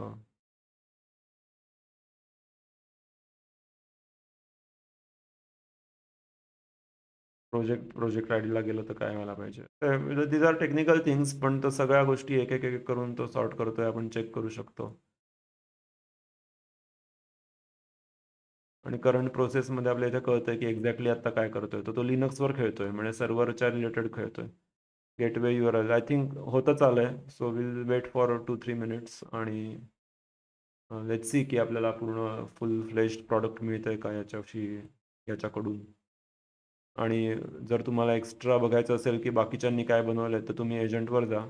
प्रोजेक्ट आयडीला गेलं तर काय व्हायला पाहिजे? दीज आर टेक्निकल थिंग्स, पण तो सगळ्या गोष्टी एक-एक करून तो सॉर्ट करतोय. आपण चेक करू शकतो. आणि करंट प्रोसेसमध्ये आपल्या इथे कळतंय की एक्झॅक्टली आता काय करतोय. तर तो लिनक्सवर खेळतोय, म्हणजे सर्व्हरच्या रिलेटेड खेळतोय. गेटवे यूआरएल आय थिंक होतच आलंय. So will wait for 2-3 minutes आणि लेट्स सी की आपल्याला पूर्ण फुल फ्लेज्ड प्रॉडक्ट मिळतंय का याच्याकडून. आणि जर तुम्हाला एक्स्ट्रा बघायचं असेल की बाकीच्यांनी काय बनवलंय, तर तुम्ही एजंटवर जा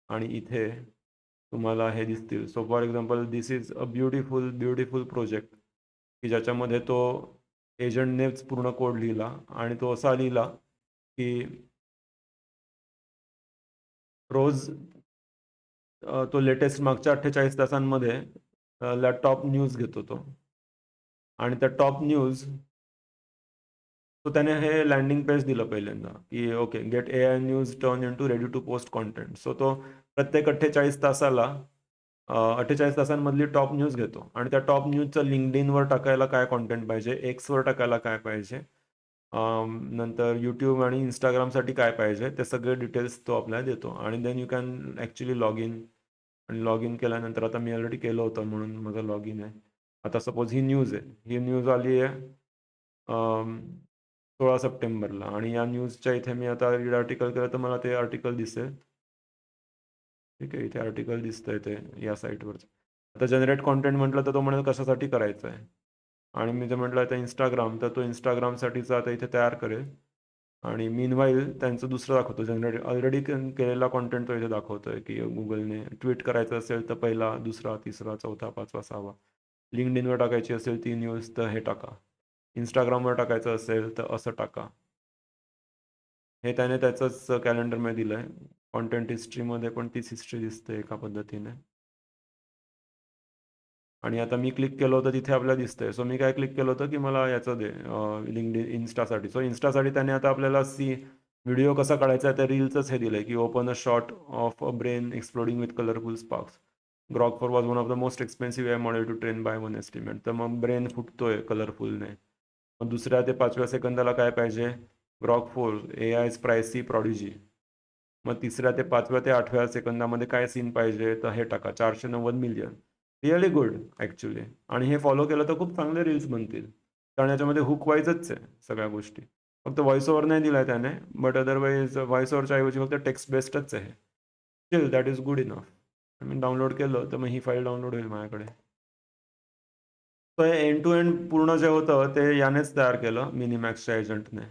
आणि इथे तुम्हाला हे दिसतील. So for example this is a beautiful project, की ज्याच्यामध्ये तो एजंटनेच पूर्ण कोड लिहिला आणि तो असा लिहिला की रोज तो लेटेस्ट मागच्या 48 तासांमध्ये टॉप न्यूज घेतो तो आणि त्या टॉप न्यूज सो त्याने हे लँडिंग पेज दिलं पहिल्यांदा, की okay get AI news turn into ready to post content. So तो प्रत्येक 48 तासाला 48 तासांमधली टॉप न्यूज घेतो आणि त्या टॉप न्यूजचं लिंक्डइनवर टाकायला काय कॉन्टेंट पाहिजे, एक्सवर टाकायला काय पाहिजे, नंतर यूट्यूब आणि इंस्टाग्रामसाठी काय पाहिजे, ते सगळे डिटेल्स तो आपल्याला देतो आणि then you can actually log in. आणि लॉग इन केल्यानंतर आता मी ऑलरेडी केलं होतं म्हणून माझं लॉग इन आहे. आता सपोज ही न्यूज आहे. ही न्यूज आली आहे 16 सप्टेंबरला आणि या न्यूजच्या इथे मी आता रीड आर्टिकल केलं तर मला ते आर्टिकल दिसेल. ठीक आहे, इथे आर्टिकल दिसतंय ते या साईटवरचं. आता जनरेट कॉन्टेंट म्हटलं तर तो म्हणेल कशासाठी करायचं आहे आणि मी जर म्हटलं आता इंस्टाग्राम, तर तो इंस्टाग्रामसाठीचा आता इथे तयार करेल आणि मीनवाईल त्यांचं दुसरं दाखवतो जनरेट ऑलरेडी केलेला कॉन्टेंट तो इथे दाखवतोय, की गुगलने ट्विट करायचं असेल तर पहिला, दुसरा, तिसरा, चौथा, पाचवा, सहावा. लिंक्डइनवर टाकायची असेल ती न्यूज तर हे टाका. Instagramवर टाकायचं असेल तर असं टाका. हे त्याने त्याचंच कॅलेंडरमध्ये दिलंय. कंटेंट हिस्ट्रीमध्ये पण तीच हिस्ट्री दिसते एका पद्धतीने. आणि आता मी क्लिक केलं होतं तिथे आपल्याला दिसतंय. सो मी काय क्लिक केलं होतं, की मला याचं दे Instaसाठी. सो Instaसाठी त्याने आता आपल्याला व्हिडिओ कसा काढायचा आहे त्या रीलचंच हे दिलंय, की open a shot of a brain exploding with colourful sparks. Grok 4 was one of the most expensive AI model to train by one estimate. तर मग ब्रेन फुटतोय कलरफुलने. मग दुसऱ्या ते 5व्या सेकंदाला काय पाहिजे? Grok 4 AIs pricey prodigy. मग तिसऱ्या ते 5व्या ते 8व्या सेकंदामध्ये काय सीन पाहिजे? तर हे टाका 490 मिलियन. Really good actually. आणि हे फॉलो केलं तर खूप चांगले रील्स बनतील. कारण याच्यामध्ये हुक वाईजच आहे सगळ्या गोष्टी. फक्त व्हॉईस ओव्हर नाही दिलाय त्याने, बट अदरवाईज व्हॉईस ओव्हरच्या ऐवजी फक्त टेक्स्ट बेस्डच आहे. Still that is good enough. Me download केलं तर मग ही फाईल डाउनलोड होईल माझ्याकडे. तर एंड टू एंड पूर्ण जे होतं ते यानेच तयार केलं मिनिमॅक्सच्या एजंटने.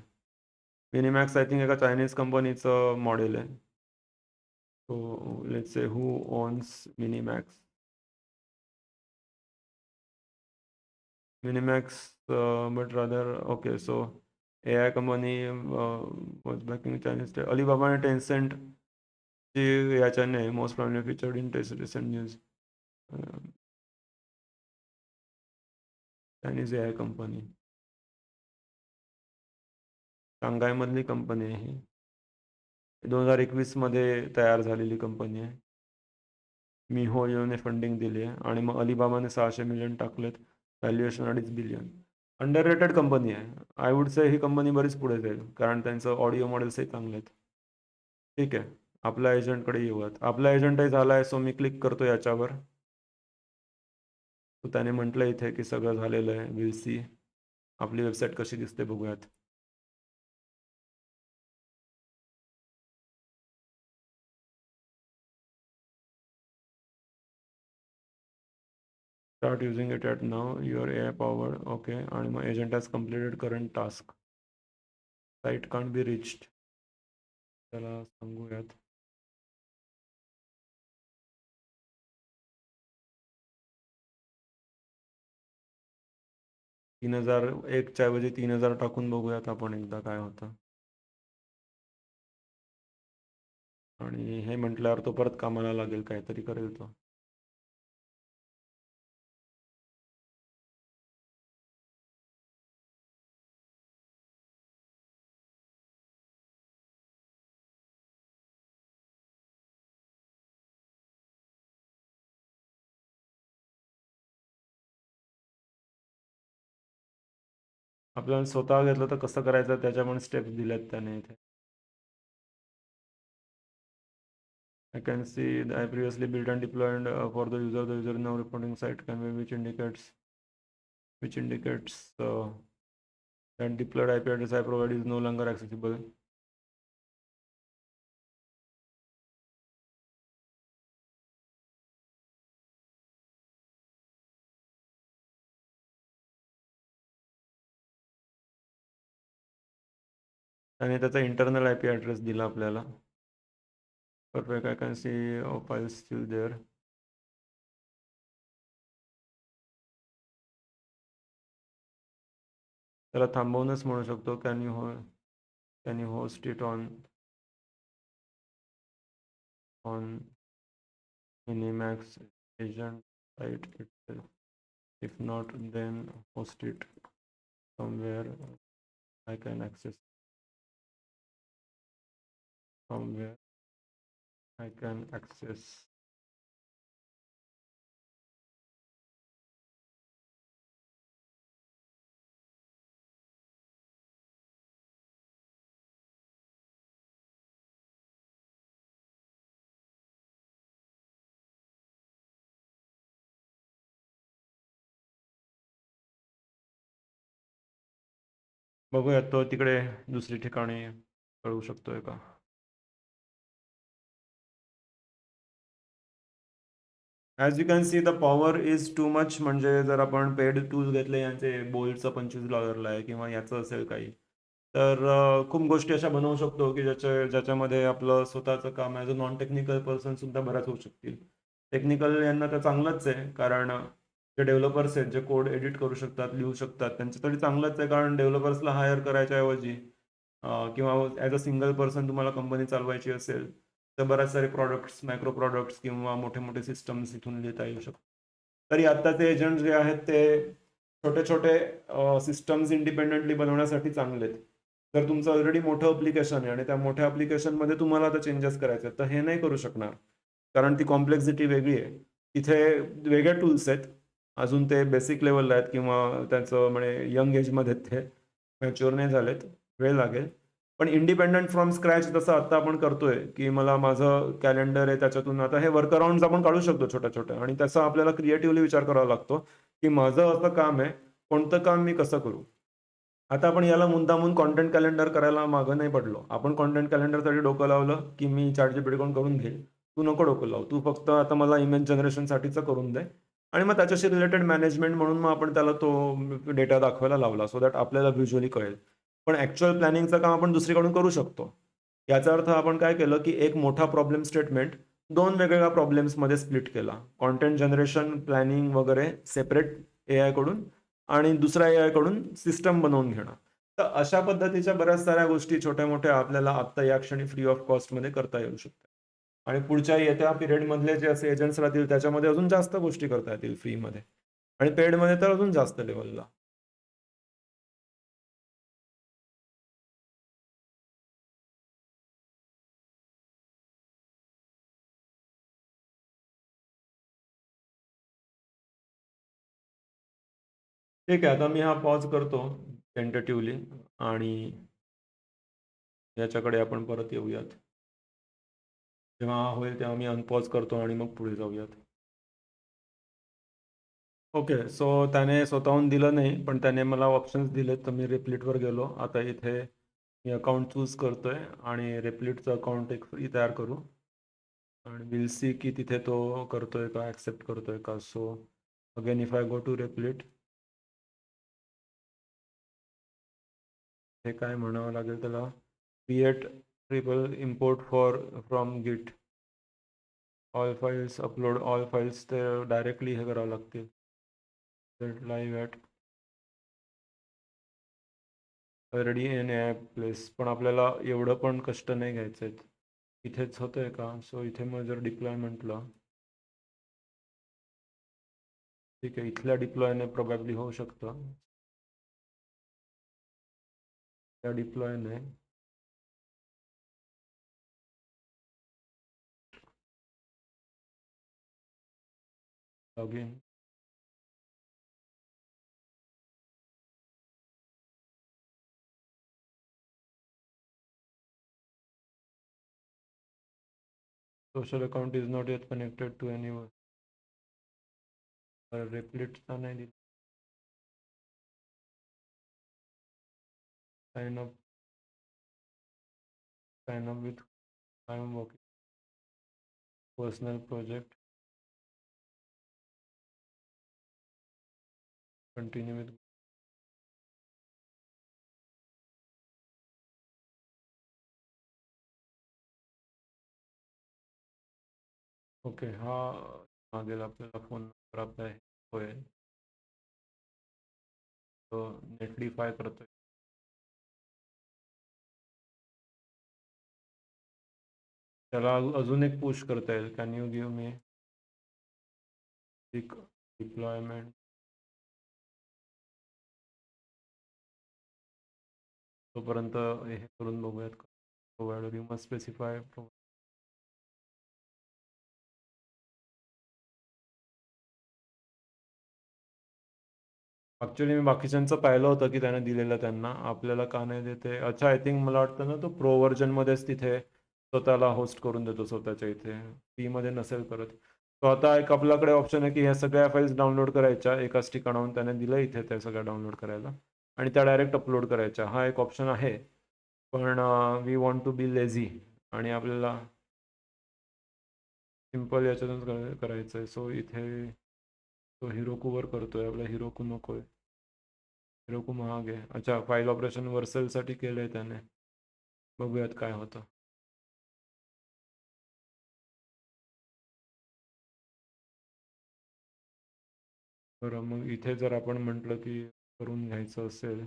मिनिमॅक्स आय थिंक एका चायनीज कंपनीचं मॉडेल आहे. So let's say who owns MiniMax. Minimax, but rather okay. So AI company was backing Chinese tech. Alibaba आणि Tencent ची याच्याने most problem featured in test recent news. Chinese AI company, शांघायमधली company आहे ही. 2021 मध्ये तयार झालेली कंपनी आहे. मिहोयोने फंडिंग दिली आहे आणि मग अलिबाबाने 600 मिलियन टाकलेत. Valuation 2.5 billion. Under company आहे. आय वुड से ही कंपनी बरीच पुढे जाईल कारण त्यांचं ऑडिओ मॉडेल्सही चांगले आहेत. ठीक आहे, आपल्या एजंटकडे येऊयात. आपला एजंटही झाला आहे, सो मी क्लिक करतो याच्यावर. तो त्याने म्हटलं इथे की सगळं झालेलं आहे. Will see. आपली वेबसाईट कशी दिसते बघूयात. Start using it at now. Your AI powered. Okay. आणि मग agent has completed current task. Site can't be reached. त्याला सांगूयात. तीन 3001च्या ऐवजी 3000 टाकून बघूयात आपण एकदा काय होतं. आणि हे म्हटल्यावर तो परत कामाला लागेल, काहीतरी करेल तो. आपल्याला स्वतः घेतलं तर कसं करायचं त्याच्यामुळे स्टेप्स दिल्यात त्याने इथे. I can see I previously built and deployed for the user. The user now reporting site can be which indicates that deployed IP address I provide is no longer accessible. आणि त्याचा internal IP address दिला आपल्याला. Perfect. I can see files still there. त्याला थांबवूनच म्हणू शकतो can you host it on Minimax agent site itself. If not, then host it somewhere I can access. Somewhere I can access. बघूया तो तिकडे दुसरी ठिकाणी कळू शकतोय का. As you can see the power is too much. म्हणजे जर आपण पेड टूल्स घेतले यांचे बोल्टचं $25 आहे किंवा याचं असेल काही, तर खूप गोष्टी अशा बनवू शकतो की ज्याच्यामध्ये आपलं स्वतःचं काम as a non technical person सुद्धा बऱ्याच होऊ शकतील. टेक्निकल यांना तर चांगलंच आहे कारण जे डेव्हलपर्स आहेत जे कोड एडिट करू शकतात, लिहू शकतात, त्यांच्यासाठी चांगलंच आहे कारण डेव्हलपर्सला हायर करायच्या ऐवजी किंवा ॲज अ सिंगल पर्सन तुम्हाला कंपनी चालवायची असेल तर बऱ्याच सारे प्रॉडक्ट्स, मायक्रो प्रॉडक्ट्स किंवा मोठे मोठे सिस्टम्स इथून लिहिता येऊ शकतात. तरी आत्ताचे एजंट जे आहेत ते छोटे छोटे सिस्टम्स इंडिपेंडेंटली बनवण्यासाठी चांगले आहेत. जर तुमचं ऑलरेडी मोठं अप्लिकेशन आहे आणि त्या मोठ्या अप्लिकेशनमध्ये तुम्हाला आता चेंजेस करायचे आहेत तर हे नाही करू शकणार कारण ती कॉम्प्लेक्सिटी वेगळी आहे. तिथे वेगळे टूल्स आहेत, अजून ते बेसिक लेवलला आहेत किंवा त्यांचं म्हणजे यंग एजमध्ये ते मॅच्युअर नाही झालेत, वेळ लागेल. पण इंडिपेंडंट फ्रॉम स्क्रॅच जसं आता आपण करतोय की मला माझं कॅलेंडर आहे त्याच्यातून आता हे वर्कअराउंड आपण काढू शकतो छोट्या छोट्या, आणि त्याचा आपल्याला क्रिएटिव्हली विचार करावा लागतो की माझं असं काम आहे, कोणतं काम मी कसं करू. आता आपण याला मुद्दामून कॉन्टेंट कॅलेंडर करायला मागं नाही पडलो. आपण कॉन्टेंट कॅलेंडरसाठी डोकं लावलं की मी ChatGPT कडून करून घेईल. तू नको डोकं लावू. तू फक्त आता मला इमेज जनरेशनसाठीचं करून दे आणि मग त्याच्याशी रिलेटेड मॅनेजमेंट म्हणून मग आपण त्याला तो डेटा दाखवायला लावला सो दॅट आपल्याला व्हिज्युअली कळेल. पण ॲक्च्युअल प्लॅनिंगचं काम आपण दुसरीकडून करू शकतो. याचा अर्थ आपण काय केलं की एक मोठा प्रॉब्लेम स्टेटमेंट 2 वेगवेगळ्या प्रॉब्लेम्समध्ये स्प्लिट केला. कॉन्टेंट जनरेशन, प्लॅनिंग वगैरे सेपरेट AI कडून आणि दुसऱ्या AI कडून सिस्टम बनवून घेणं. तर अशा पद्धतीच्या बऱ्याच साऱ्या गोष्टी छोट्या-मोठ्या आपल्याला आत्ता या क्षणी फ्री ऑफ कॉस्टमध्ये करता येऊ शकतात. आणि पुढच्या येत्या पिरियडमधले जे असे एजंट्स राहतील त्याच्यामध्ये अजून जास्त गोष्टी करता येतील फ्रीमध्ये आणि पेडमध्ये तर अजून जास्त लेव्हलला. ठीक आहे. आता मी हा पॉज करतो टेंटेटिव्हली आणि याच्याकडे आपण परत येऊयात. जेव्हा हा होईल तेव्हा मी अनपॉज करतो आणि मग पुढे जाऊयात. ओके. सो त्याने स्वतःहून दिलं नाही, पण त्याने मला ऑप्शन्स दिलेत, तर मी रिप्लिटवर गेलो. आता इथे मी अकाउंट चूज करतोय आणि रिप्लिटचं अकाउंट एक फ्री तयार करू आणि विल सी की तिथे तो करतोय का, ॲक्सेप्ट करतोय का. So again if I go to Replit, हे काय म्हणावं लागेल त्याला, create triple import for from git, all files upload, all files ते डायरेक्टली हे करावं लागतील. Live at already in app place, पण आपल्याला एवढं पण कष्ट नाही घ्यायचे आहेत. इथेच होतंय का. सो इथे मग जर डिप्लॉय म्हटलं, ठीक आहे, इथल्या डिप्लॉयने प्रोबॅबली होऊ शकतं. त्या डिप्लॉयने log in, social account is not yet connected to anyone. रिप्लिटचा नाही दिला. Sign up, sign up with I am working personal project, continue with. Okay, हा मागेल आपल्याला फोन नंबर आपला हे होईल, तो नेटलिफाय करतोय. त्याला अजून एक पुश करता येईल. कॅन यू गिव्ह मी एक डिप्लॉयमेंट. तोपर्यंत हे करून बघूयात. Provider you must specify. Actually मी बाकीच्यांचं पाहिलं होतं की त्याने दिलेलं त्यांना, आपल्याला का नाही देते. अच्छा, आय थिंक मला वाटतं ना तो प्रो व्हर्जनमध्येच तिथे स्वतःला होस्ट करून देतो स्वतःच्या इथे, फ्रीमध्ये नसेल करत. तो आता एक आपल्याकडे ऑप्शन आहे की ह्या सगळ्या फाईल्स डाउनलोड करायच्या एकाच ठिकाणाहून. त्याने दिलं इथे त्या सगळ्या डाउनलोड करायला आणि त्या डायरेक्ट अपलोड करायच्या. हा एक ऑप्शन आहे, पण we want to be lazy आणि आपल्याला सिम्पल याच्यातून करायचं आहे. सो इथे तो हिरोकूवर करतोय, आपला हिरोकू नको आहे. हिरोकू महाग आहे. अच्छा, फाईल ऑपरेशन वर्सलसाठी केलं आहे त्याने. बघूयात काय होतं. बरं, मग इथे जर आपण म्हटलं की करून घ्यायचं असेल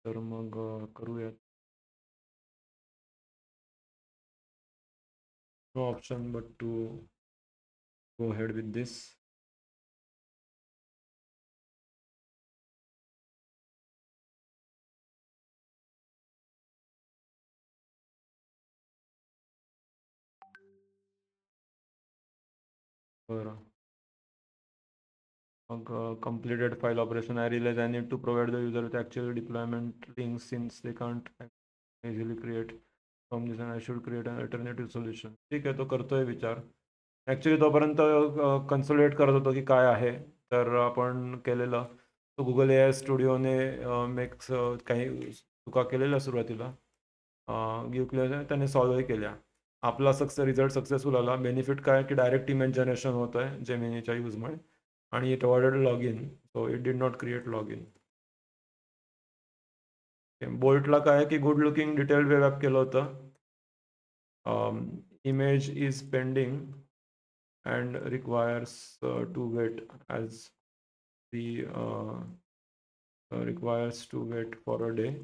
तर मग करूयात. No option but to go head with this. बरं, मग completed file operation. I realize I need to provide the user with actual deployment links since they can't easily create from this, and I should create an alternative solution. ठीक आहे, तो करतोय विचार. Actually तोपर्यंत consolidate करत होतो की काय आहे. तर आपण केलेलं तो गुगल AI स्टुडिओने मेक्स काही चुका केलेल्या सुरुवातीला गिव्ह केल्या, त्याने सॉल्वही केल्या. आपला रिझल्ट सक्सेसफुल आला. बेनिफिट काय की डायरेक्ट इमेज जनरेशन होतं आहे जेमिनीच्या यूजमुळे आणि it avoided log in. So it did not create log in. बोल्टला काय की good looking detail web app केलं होतं. Image is pending and requires to wait as the requires to wait for a day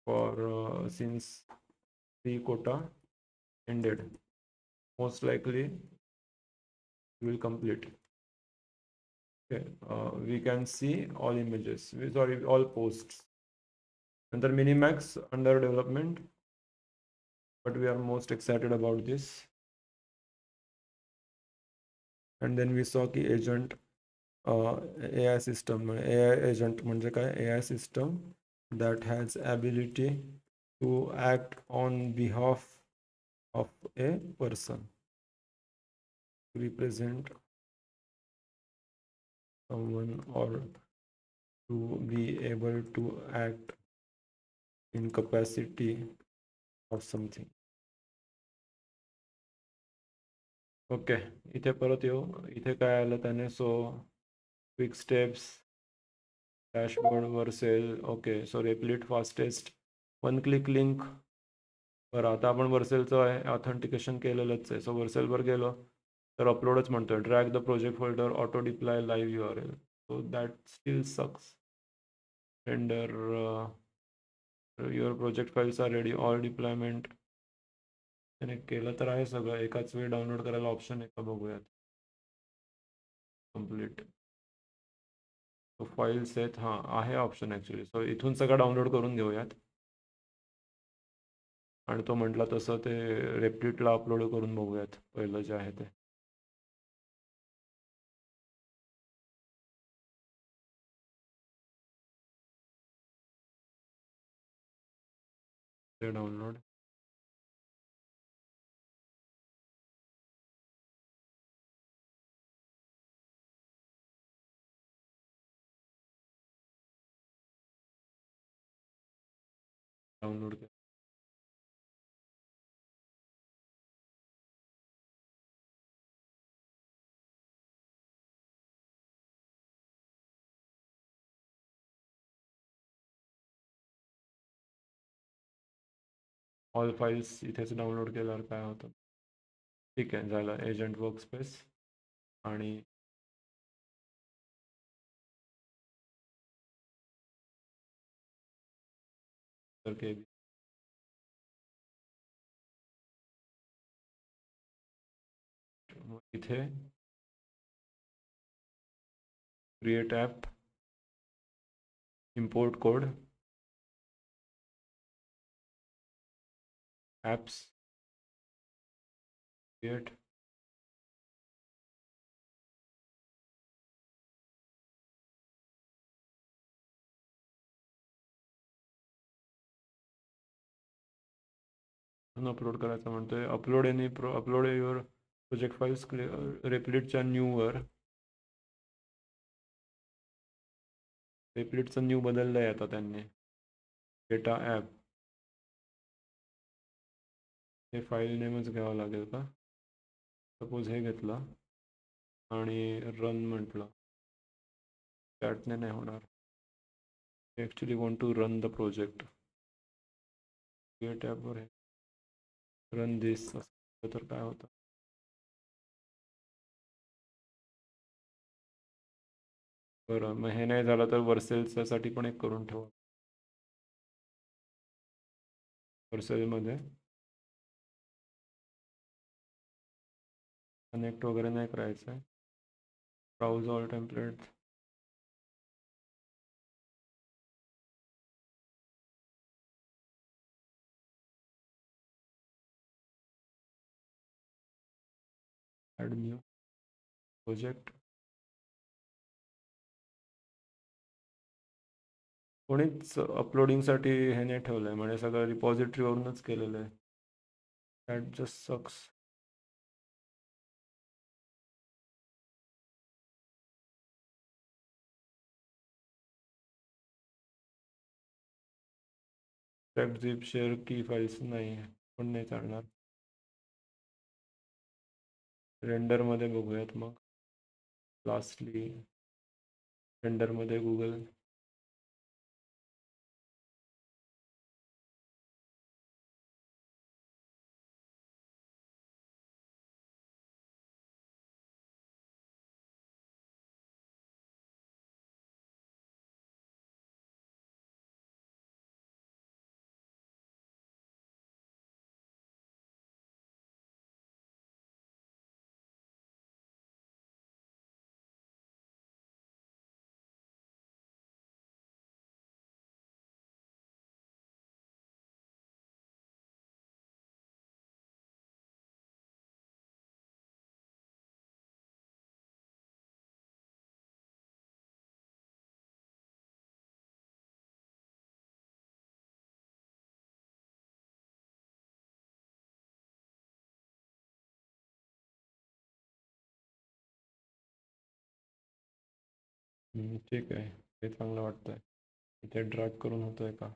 for since the quota ended. Most likely will complete. Okay, we can see all images. Sorry, all posts. Under Minimax under development, but we are most excited about this. And then we saw की agent AI system. AI agent म्हणजे काय? AI system that has ability to act on behalf of a person, represent someone, or to be able to act in capacity of something. Okay, इथे परत येऊ. इथे काय आलं त्याने? So quick steps, dashboard, Vercel. Okay, so Replit fastest, one click link. बरं, आता आपण वर्सेलचं आहे ऑथेंटिकेशन केलेलंच आहे. सो वर्सेलवर गेलो तर अपलोडच म्हणतोय. Drag the project folder, auto deploy live URL. So that still sucks. Render your project files are ready, all deployment. त्याने केलं तर आहे सगळं. एकाच वेळी डाउनलोड करायला ऑप्शन आहे का बघूयात. कम्प्लीट. तो फाईल्स आहेत, हां आहे ऑप्शन ॲक्च्युली. सो इथून सगळं डाउनलोड करून घेऊयात. आणि तो म्हटला तसं ते रेप्लिटला अपलोड करून बघूयात पहिलं जे आहे ते. डाउनलोड. डाउनलोड केलं. ऑल फाईल्स इथेच डाउनलोड केल्यावर काय होतं? ठीक आहे, झालं. एजंट वर्कस्पेस आणि तर इथे create app, import code, apps, create. Upload करायचं म्हणतोय. अपलोड युअर प्रोजेक्ट फाईल्स रेप्लिटच्या न्यूवर. रेप्लिटचं न्यू बदललं आहे आता त्यांनी. डेटा ॲप, हे फाईल नेमच घ्यावं लागेल का? सपोज हे घेतलं आणि रन म्हटलं, चॅटने नाही होणार. Actually want to run the project. Create ॲपवर रन दिस असं तर काय होतं? बरं, मग हे नाही झालं तर वर्सेलसाठी पण एक करून ठेवा. वर्सेलमध्ये कनेक्ट वगैरे नाही करायचं आहे. Browse all template. Add new project. कोणीच अपलोडिंगसाठी हे नाही ठेवलं आहे, म्हणजे सगळं रिपॉझिटरीवरूनच केलेलं आहे. That just sucks. Zip share की फाईल्स नाही, पण नाही चालणार. रेंडरमध्ये बघूयात मग. लास्टली रेंडरमध्ये गुगल. ठीक आहे. हे चांगलं वाटतंय. इथे ड्रॅग करून होतोय का?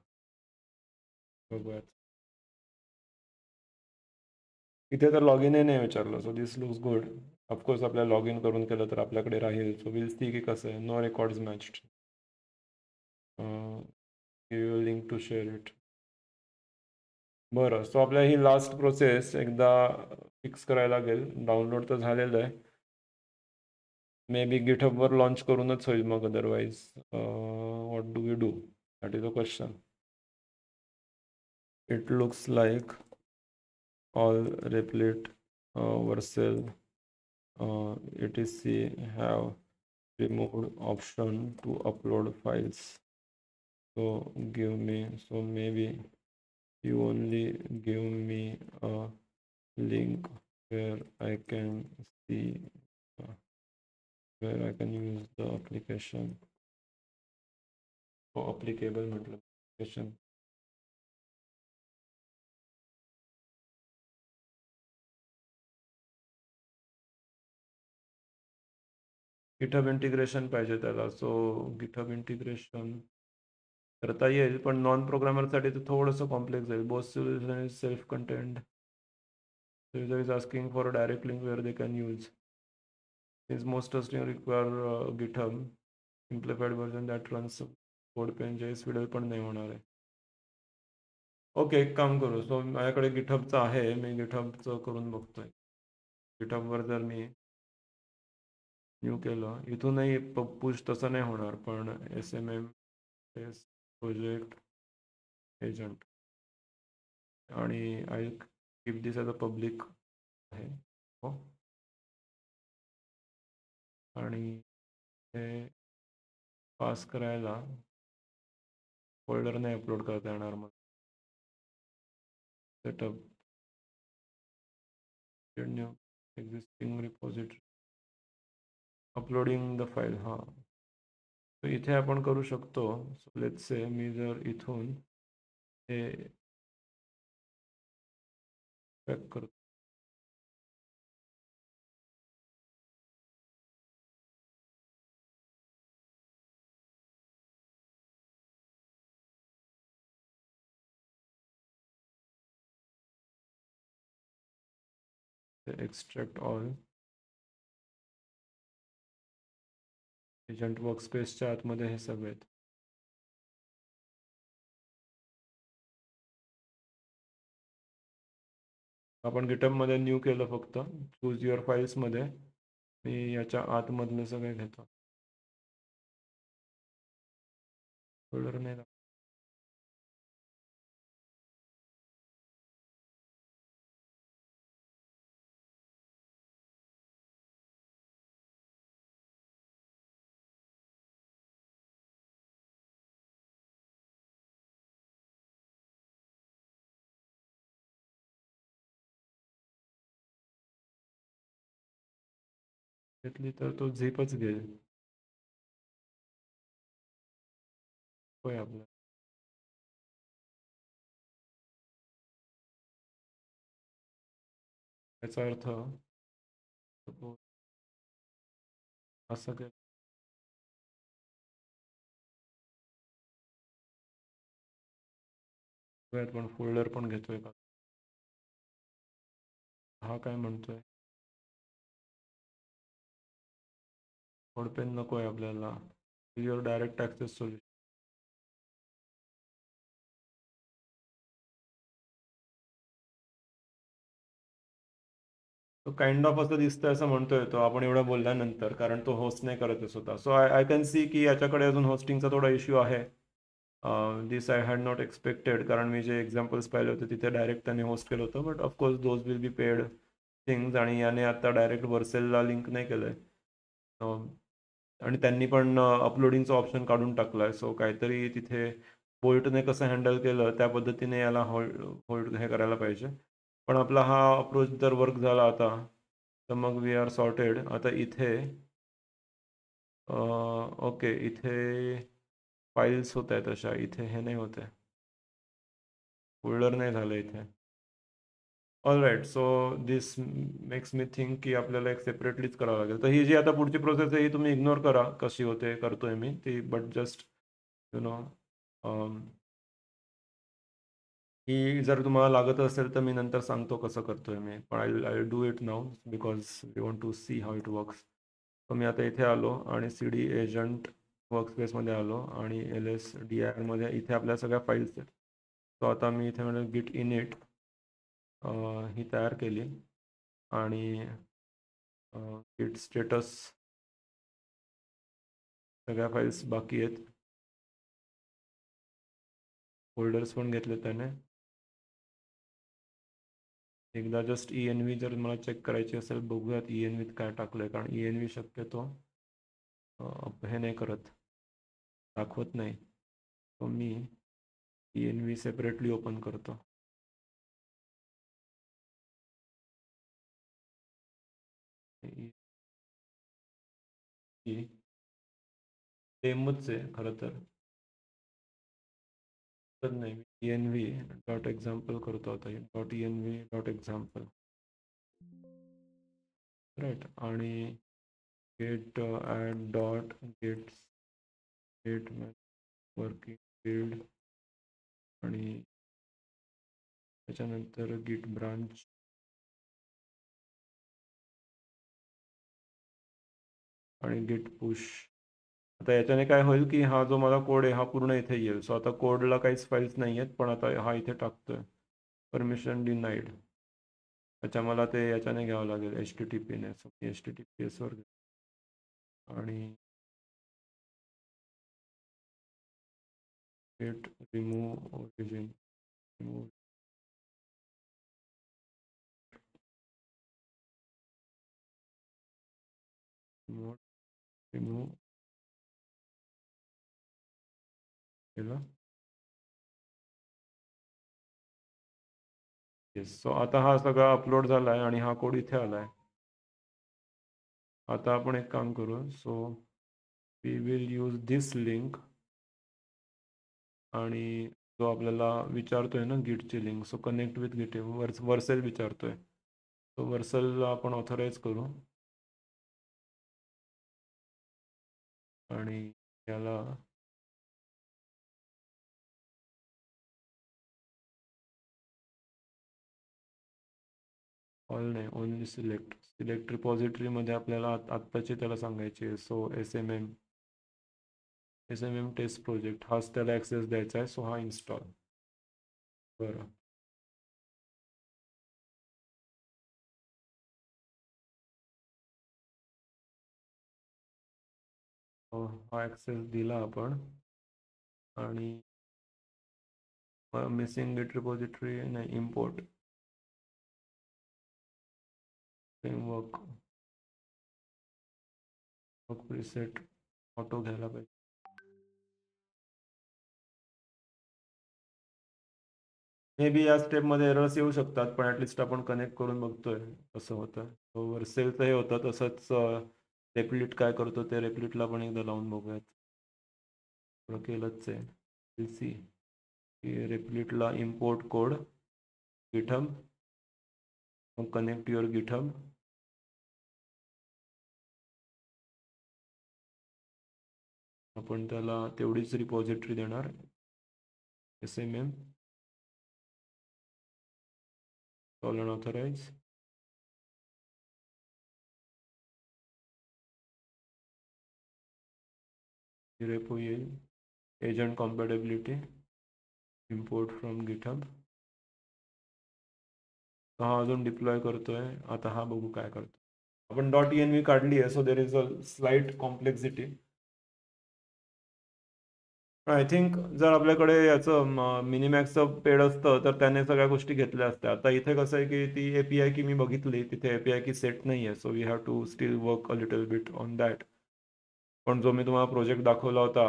बघूयात. इथे तर लॉग इन नाही विचारलं, so this looks good. Of course आपल्याला लॉग इन करून केलं तर आपल्याकडे राहील. सो विल सी की कसं आहे. No records matched. Link to share it. बरं, सो आपल्या ही लास्ट प्रोसेस एकदा फिक्स करायला लागेल. डाउनलोड तर झालेलं आहे. मे बी गिटहबवर लॉन्च करूनच होईल मग, otherwise what do we do, that is a question. It looks like all Replit, Vercel, etc. have removed option to upload files. So maybe you only give me a link where I can see, uh, where I can use the application. So applicable application. GitHub integration पाहिजे त्याला. So GitHub integration करता येईल, पण non प्रोग्रामरसाठी ते थोडंसं complex जाईल. Both solution is self contained. User is asking for a direct link where they can use. Since most testing require GitHub simplified version that runs code pen JS पण नाही होणार आहे. ओके, एक काम करू. सो माझ्याकडे गिटहबचं आहे, मी गिटहबचं करून बघतोय. गिटहबवर जर मी न्यू केलं, इथूनही पुश तसं नाही होणार, पण SMM प्रोजेक्ट एजंट आणि I keep this as a public आहे. हो, आणि हे पास करायला फोल्डर नाही अपलोड करता येणार मग. Setup new existing repository uploading the file. हां, तर इथे आपण करू शकतो. सो लेट्स से मी जर इथून हे पॅक करतो, एक्स्ट्रॅक्ट ऑल एजंट वर्कस्पेसच्या आतमध्ये हे सगळे आहेत. आपण गिटहबमध्ये न्यू केलं फक्त. चूज युअर फाईल्समध्ये मी याच्या आतमधलं सगळे घेतो. फोल्डर नाही घेतली तर तो झिपच घेईल. होय आपलं. याचा अर्थ suppose असं केलं पण फोल्डर पण घेतोय का? हा काय म्हणतोय? कोडपेन नको आहे आपल्याला. Your direct access solution. तो काइंड ऑफ असं दिसतंय असं म्हणतोय तो, आपण एवढं बोलल्यानंतर, कारण तो होस्ट नाही करत आहे स्वतः. So I I can see की याच्याकडे अजून होस्टिंगचा थोडा इश्यू आहे. This I had not expected, कारण मी जे एक्झाम्पल्स पाहिले होते तिथे डायरेक्ट त्याने होस्ट केलं होतं. But of course those will be paid things, आणि याने आता डायरेक्ट वर्सेलला लिंक नाही केलं आहे. आणि त्यांनी पण अपलोडिंगचं ऑप्शन काढून टाकलं आहे. सो काहीतरी तिथे बोल्टने कसं हँडल केलं त्या पद्धतीने याला होल्ड होल्ड हे करायला पाहिजे. पण आपला हा अप्रोच जर वर्क झाला आता, तर मग वी आर सॉर्टेड. आता इथे ओके, इथे फाईल्स होत आहेत अशा, इथे हे नाही होत आहे. फोल्डर नाही झालं इथे. All right. So this makes me think की आपल्याला एक सेपरेटलीच करावं लागेल. तर ही जी आता पुढची प्रोसेस आहे ही तुम्ही इग्नोर करा. कशी होते करतोय मी ती. बट जस्ट यू नो ही जर तुम्हाला लागत असेल तर मी नंतर सांगतो कसं करतोय मी. पण I do it now because we want to see how it works. तर मी आता इथे आलो आणि सी डी एजंट वर्कस्पेसमध्ये आलो आणि एल एस डी आयमध्ये इथे आपल्या सगळ्या फाईल्स आहेत. सो आता मी इथे म्हणजे गिट इनिट ही तयार केली आणि गिट स्टेटस सगळ्या फाईल्स बाकी आहेत. फोल्डर्स पण घेतले त्याने. एकदा जस्ट ई एन व्ही जर मला चेक करायची असेल बघूयात ई एन व्हीत काय टाकलं आहे. कारण ई एन व्ही शक्यतो हे नाही करत, दाखवत नाही. तो मी E N V separately open करतो. सेमच आहे खरं तर. तर नाही मी E N V dot example करतो आता. Dot E N V dot example right. आणि git add dot git working field आणि त्याच्यानंतर गिट ब्रांच आणि गिट पुश. आता याच्याने काय होईल की हा जो माझा कोड आहे हा पूर्ण इथे येईल. सो आता कोडला काहीच फाईल्स नाही आहेत पण आता हा इथे टाकतोय परमिशन डिनाईड. अच्छा मला ते याच्याने घ्यावं लागेल एच टी टी पीने. सो एच टी टी पी एसवर आणि git remove origin remove remove केलं. येस. सो आता हा सगळा अपलोड झाला आहे आणि हा कोड इथे आला आहे. आता आपण एक काम करू. So we will use this link आणि जो आपल्याला विचारतोय ना गिटची link. So connect with Git Vercel विचारतोय. सो वर्सेलला आपण ऑथराईज करू आणि याला ऑल नाही ओनली सिलेक्ट रिपॉझिटरीमध्ये आपल्याला आत्ताची त्याला सांगायची आहे. So S M M test project हाच त्याला ॲक्सेस द्यायचा आहे. सो हा इन्स्टॉल. बरं. हा ॲक्सेस दिला आपण आणि मिसिंग गिट रिपॉझिटरी नाही इम्पोर्ट फ्रेमवर्क प्रीसेट ऑटो घ्यायला पाहिजे. मे बी या स्टेपमध्ये एरर्स येऊ शकतात पण ॲटलिस्ट आपण कनेक्ट करून बघतोय कसं होतं. वर्सेलचं हे होतं तसंच रेप्लिट काय करतो ते रेप्लिटला पण एकदा लावून बघूयात. थोडं केलंच आहे. सी रेप्लिटला इम्पोर्ट कोड गिटहब मग कनेक्ट युअर गिटहब. आपण त्याला तेवढीच रिपॉझिटरी देणार S M M colon authorise repo येईल agent compatibility import from GitHub. हा अजून डिप्लॉय करतोय. आता हा बघू काय करतो. आपण डॉट एन व्ही काढली आहे. So there is a slight complexity. I think जर आपल्याकडे याचं मिनिमॅक्सचं पेड असतं तर त्याने सगळ्या गोष्टी घेतल्या असत्या. आता इथे कसं आहे की ती ए पी आय की मी बघितली तिथे A P I key set नाही आहे. So we have to still work a little bit on that. पण जो मी तुम्हाला प्रोजेक्ट दाखवला होता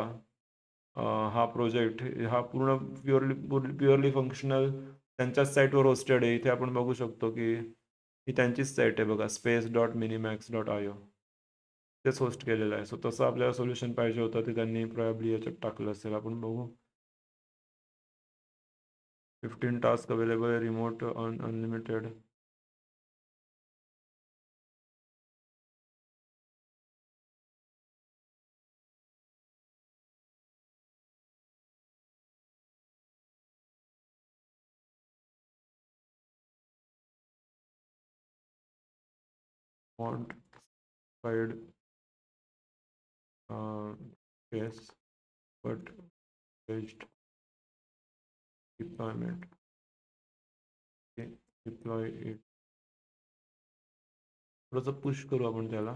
हा प्रोजेक्ट हा पूर्ण प्युअरली फंक्शनल त्यांच्याच साईटवर होस्टेड आहे. इथे आपण बघू शकतो की ही त्यांचीच साईट आहे बघा स्पेस डॉट मिनिमॅक्स डॉट आय ओ. तेच होस्ट केलेलं आहे. सो तसं आपल्याला सोल्युशन पाहिजे होतं ते त्यांनी प्रॉब्ली याच्यात टाकलं असेल. आपण बघू. 15 task available, remote unlimited. Font side yes, but paged deployment. Okay, deploy it. थोडंसं पुश करू आपण त्याला.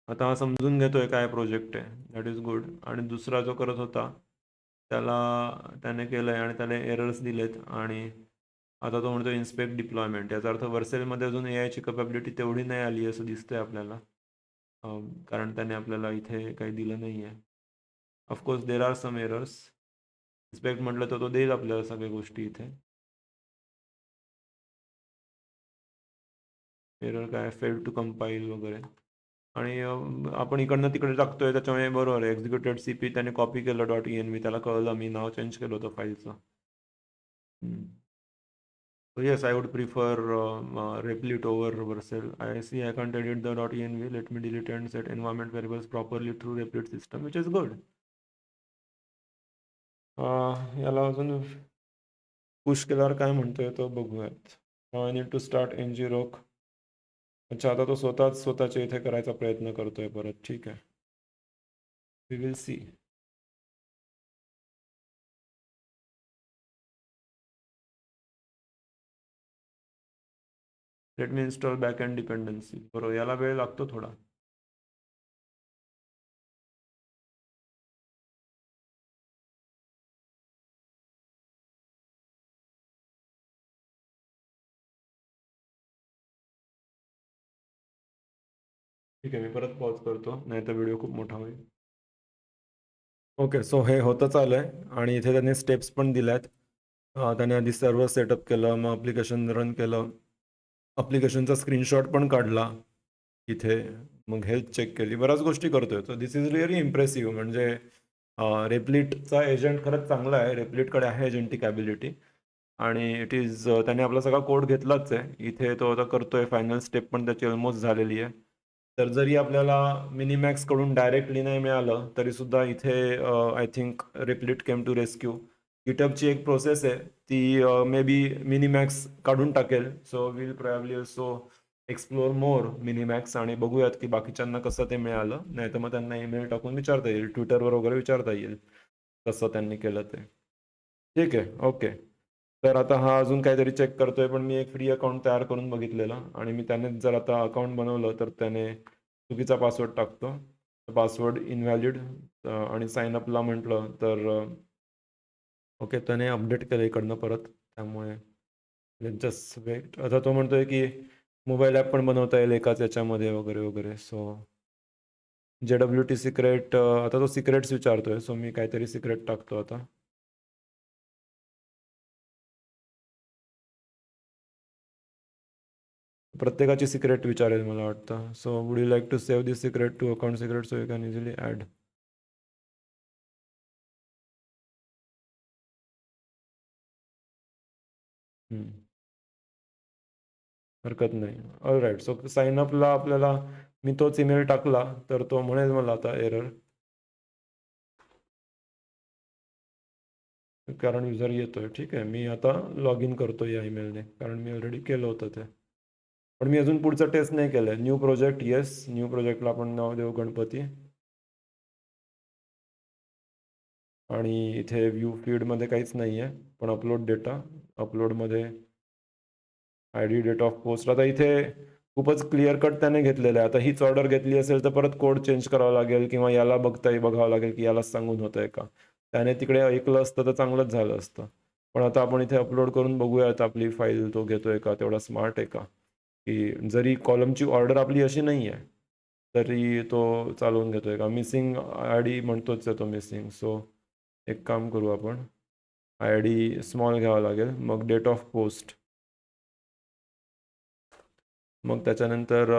आता हा समजून घेतोय काय प्रोजेक्ट आहे, दॅट इज गुड. आणि दुसरा जो करत होता त्याने केलंय आणि त्याने एरर्स दिलेत. आणि आता तो म्हणतो इन्स्पेक्ट डिप्लॉयमेंट. याचा अर्थ वर्सेलमध्ये अजून एआयची कपॅबिलिटी तेवढी नाही आली असं दिसतंय आपल्याला. कारण त्याने आपल्याला इथे काही दिलं नाही आहे. Of course there are some errors. Inspect म्हटलं तर तो देईल आपल्याला सगळ्या गोष्टी इथे. एरर काय, फेल टू कंपाईल वगैरे. आणि आपण इकडनं तिकडे टाकतोय त्याच्यामुळे बरोबर आहे. एक्झिक्युटेड CP त्याने कॉपी केलं .env, त्याला कळलं मी नाव चेंज केलं होतं फाईलचं. So yes, I would prefer Replit over Vercel. I see I can't edit the .env. Let me delete and set environment variables properly through Replit system, which is good. याला अजून push केल्यावर काय म्हणतोय तो बघूयात. I need to start ngrok. अच्छा, आता तो स्वतःच्या इथे करायचा प्रयत्न करतोय परत. ठीक आहे, we will see. Let me install back end dependency. बरोबर, याला वेळ लागतो थोडा. ठीक आहे, मी परत पॉज करतो, नाही तर व्हिडिओ खूप मोठा होईल. ओके, सो हे होतं चालू आहे आणि इथे त्यांनी स्टेप्स पण दिल्या आहेत. त्याने आधी सर्व्हर सेटअप केलं, मग अप्लिकेशन रन केलं, अप्लिकेशनचा स्क्रीनशॉट पण काढला इथे, मग हेल्थ चेक केली, बऱ्याच गोष्टी करतोय. So this is really impressive. म्हणजे रेप्लिटचा एजंट खरंच चांगला आहे. रेप्लिटकडे आहे एजंटिक ॲबिलिटी आणि इट इज त्याने आपला सगळा कोड घेतलाच आहे. इथे तो आता करतोय, फायनल स्टेप पण त्याची ऑलमोस्ट झालेली आहे. तर जरी आपल्याला मिनिमॅक्सकडून डायरेक्टली नाही मिळालं तरी सुद्धा इथे I think Replit came to rescue. गिटहबची एक प्रोसेस आहे, ती मे बी मिनिमॅक्स काढून टाकेल. So will probably also explore more MiniMax आणि बघूयात की बाकीच्यांना कसं ते मिळालं. नाही तर मग त्यांना ईमेल टाकून विचारता येईल, ट्विटरवर वगैरे विचारता येईल कसं त्यांनी केलं ते. ठीक आहे, ओके. तर आता हा अजून काहीतरी चेक करतोय, पण मी एक फ्री अकाउंट तयार करून बघितलेलं आणि मी त्याने जर आता अकाउंट बनवलं तर त्याने चुकीचा पासवर्ड टाकतो, पासवर्ड इनव्हॅलिड. आणि साइन अपला म्हटलं तर ओके, त्याने अपडेट केलं इकडनं परत. त्यामुळे जस्ट वेट. आता तो म्हणतोय की मोबाईल ॲप पण बनवता येईल एकाच याच्यामध्ये वगैरे वगैरे. सो JWT सिक्रेट, आता तो सिक्रेट्स विचारतोय. सो मी काहीतरी सिक्रेट टाकतो आता. प्रत्येकाची सिक्रेट विचारेल मला वाटतं. So would you like to save this secret to account secret so you can easily add. हरकत नाही. All right. सो साइन अपला आपल्याला मी तोच ईमेल टाकला तर तो म्हणेल मला आता एरर, कारण युजर येतोय. ठीक आहे, मी आता लॉग इन करतो या ईमेलने, कारण मी ऑलरेडी केलं होतं ते. पण मी अजून पुढचं टेस्ट नाही केलं आहे. न्यू प्रोजेक्ट, येस, न्यू प्रोजेक्टला आपण नाव देऊ गणपती. आणि इथे व्ह्यू फीडमध्ये काहीच नाही आहे, पण अपलोड डेटा, अपलोडमध्ये ID, डेट ऑफ पोस्ट. आता इथे खूपच क्लिअर कट त्याने घेतलेलं आहे. आता हीच ऑर्डर घेतली असेल तर परत कोड चेंज करावा लागेल किंवा याला बघावं लागेल की यालाच सांगून होतं आहे का. त्याने तिकडे ऐकलं असतं तर चांगलंच झालं असतं. पण आता आपण इथे अपलोड करून बघूयात आपली फाईल तो घेतोय का, तेवढा स्मार्ट आहे का, की जरी कॉलमची ऑर्डर आपली अशी नाही आहे तरी तो चालवून घेतोय का. मिसिंग ID म्हणतोच आहे तो मिसिंग. सो एक काम करू आपण, ID स्मॉल घ्यावा लागेल, मग डेट ऑफ पोस्ट, मग त्याच्यानंतर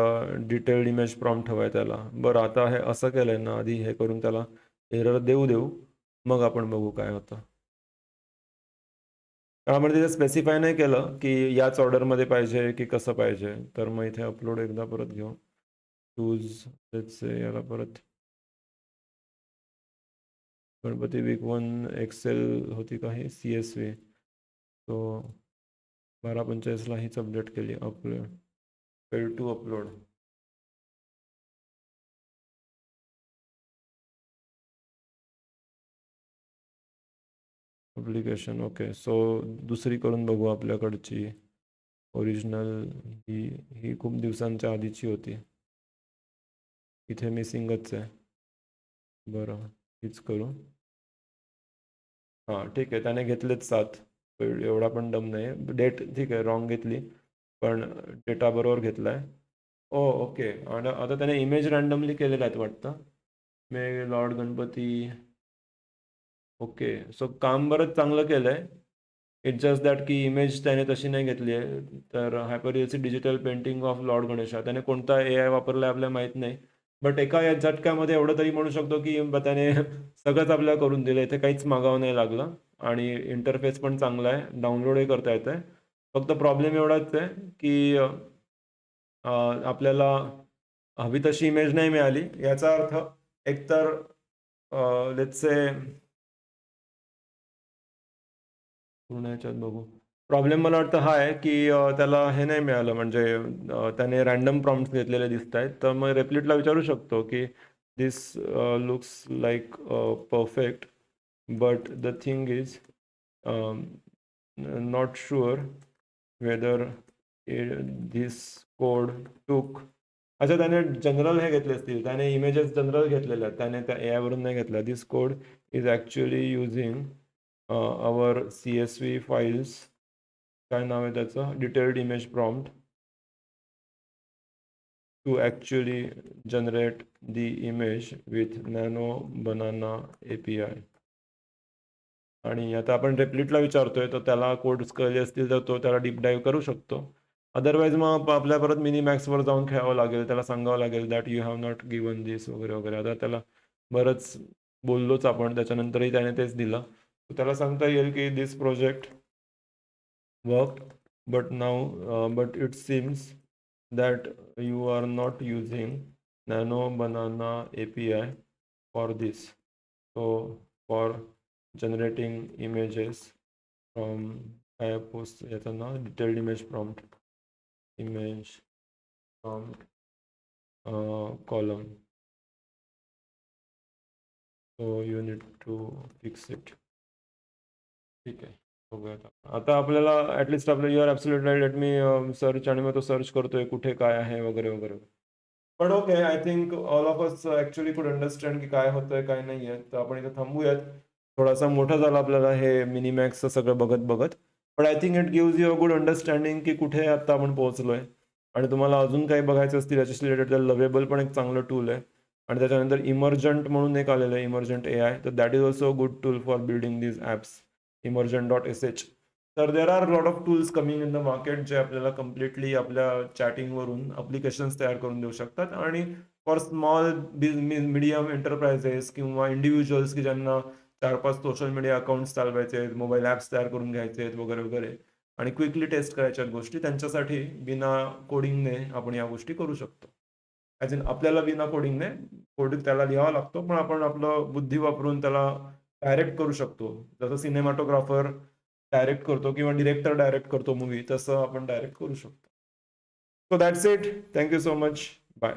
डिटेल्ड इमेज प्रॉम्प्ट हवं आहे त्याला. बरं, आता हे असं केलं आहे ना, आधी हे करून त्याला एरर देऊ, मग आपण बघू काय होतं. त्यामुळे तिथे स्पेसिफाय नाही केलं की याच ऑर्डरमध्ये पाहिजे की कसं पाहिजे. तर मग इथे अपलोड एकदा परत घेऊ. चूज लेट्स से याला परत गणपती वीक 1 एक्सेल होती का ही CSV. तो 12:45 हीच अपडेट केली. Upload fail to upload. Application okay. So दुसरी करून बघू आपल्याकडची. ओरिजिनल ही ही खूप दिवसांच्या आधीची होती. इथे मिसिंगच आहे. बरं हीच करू. हां ठीक आहे. त्याने घेतलेत 7. एवढा पण डम नाही. डेट ठीक आहे रॉंग घेतली. पण डेटा बरोबर घेतला आहे. ओके. आणि आता त्याने इमेज रँडमली केलेल्या आहेत वाटतं. May Lord Ganpati. Okay. So काम बरंच चांगलं केलं आहे. इट्स जस्ट दॅट की इमेज त्याने तशी नाही घेतली आहे. तर hyperrealistic digital painting of Lord Ganesha. त्याने कोणता AI वापरला आहे आपल्याला माहीत नाही. बट एका या झटक्यामध्ये एवढं तरी म्हणू शकतो की त्याने सगळंच आपल्याला करून दिलं. इथे काहीच मागावं नाही लागलं आणि इंटरफेस पण चांगला आहे. डाउनलोडही करता येतं आहे. फक्त प्रॉब्लेम एवढाच आहे की आपल्याला हवी तशी इमेज नाही मिळाली. याचा अर्थ एकतर लेट्स से पूर्ण ह्याच्यात बघू. प्रॉब्लेम मला वाटतं हा आहे की त्याला हे नाही मिळालं म्हणजे त्याने रँडम प्रॉम्प्ट्स घेतलेले दिसत आहेत. तर मग रेप्लिटला विचारू शकतो की this looks like perfect but the thing is not sure whether this code took. अच्छा त्याने जनरल हे घेतले असतील. त्याने इमेजेस जनरल घेतलेले आहेत. त्याने त्या AI वरून नाही घेतला. This code is actually using our CSV files. काय नाव आहे त्याचं detailed image prompt to actually generate the image with nano banana API. आणि आता आपण रेप्लिटला विचारतोय तर त्याला कोड्स कळले असतील तर तो त्याला डीप डाईव्ह करू शकतो. अदरवाईज मग आपल्या परत मिनीमॅक्सवर जाऊन खेळावं लागेल. त्याला सांगावं लागेल that you have not given this वगैरे वगैरे. आता त्याला बरंच बोललोच आपण. त्याच्यानंतरही त्याने तेच दिलं. त्याला सांगता येईल की दिस project worked but now but it seems that you are not using nano banana API for this. So for generating images from I post याचं नाव detailed image prompt image prompt column. So you need to fix it. ठीक आहे. बघूया आता आपल्याला at least आपलं you are absolutely right. Let me search आणि मग तो सर्च करतोय कुठे काय आहे वगैरे वगैरे. पण okay I think all of us actually कुड अंडरस्टँड की काय होतंय काय नाही आहे. तर आपण इथे थांबूयात. थोडासा मोठा झाला आपल्याला हे मिनिमॅक्सचं सगळं बघत बघत. पण I think it gives you a good understanding की कुठे आता आपण पोहोचलोय. आणि तुम्हाला अजून काही बघायचं असतील याच्याशी रिलेटेड तर लवेबल पण एक चांगलं टूल आहे. आणि त्याच्यानंतर इमर्जंट म्हणून एक आलेलं आहे इमर्जंट AI. तर that is also good tool for building these apps. emergent.sh. तर there are lot of tools coming in the market जे आपल्याला कम्प्लिटली आपल्या चॅटिंगवरून अप्लिकेशन्स तयार करून देऊ शकतात. आणि फॉर स्मॉल मीडियम एंटरप्राइजेस किंवा इंडिव्हिज्युअल्स की ज्यांना 4-5 सोशल मीडिया अकाउंट्स चालवायचे आहेत, मोबाईल ॲप्स तयार करून घ्यायचे आहेत वगैरे वगैरे आणि क्विकली टेस्ट करायच्या गोष्टी त्यांच्यासाठी बिना कोडिंगने आपण या गोष्टी करू शकतो. ॲज इन आपल्याला बिना कोडिंगने कोडिंग त्याला लिहावा लागतो पण आपण आपलं बुद्धी वापरून त्याला डायरेक्ट करू शकतो. जसं सिनेमॅटोग्राफर डायरेक्ट करतो किंवा डिरेक्टर डायरेक्ट करतो मूव्ही तसं आपण डायरेक्ट करू शकतो. So that's it. Thank you so much. Bye.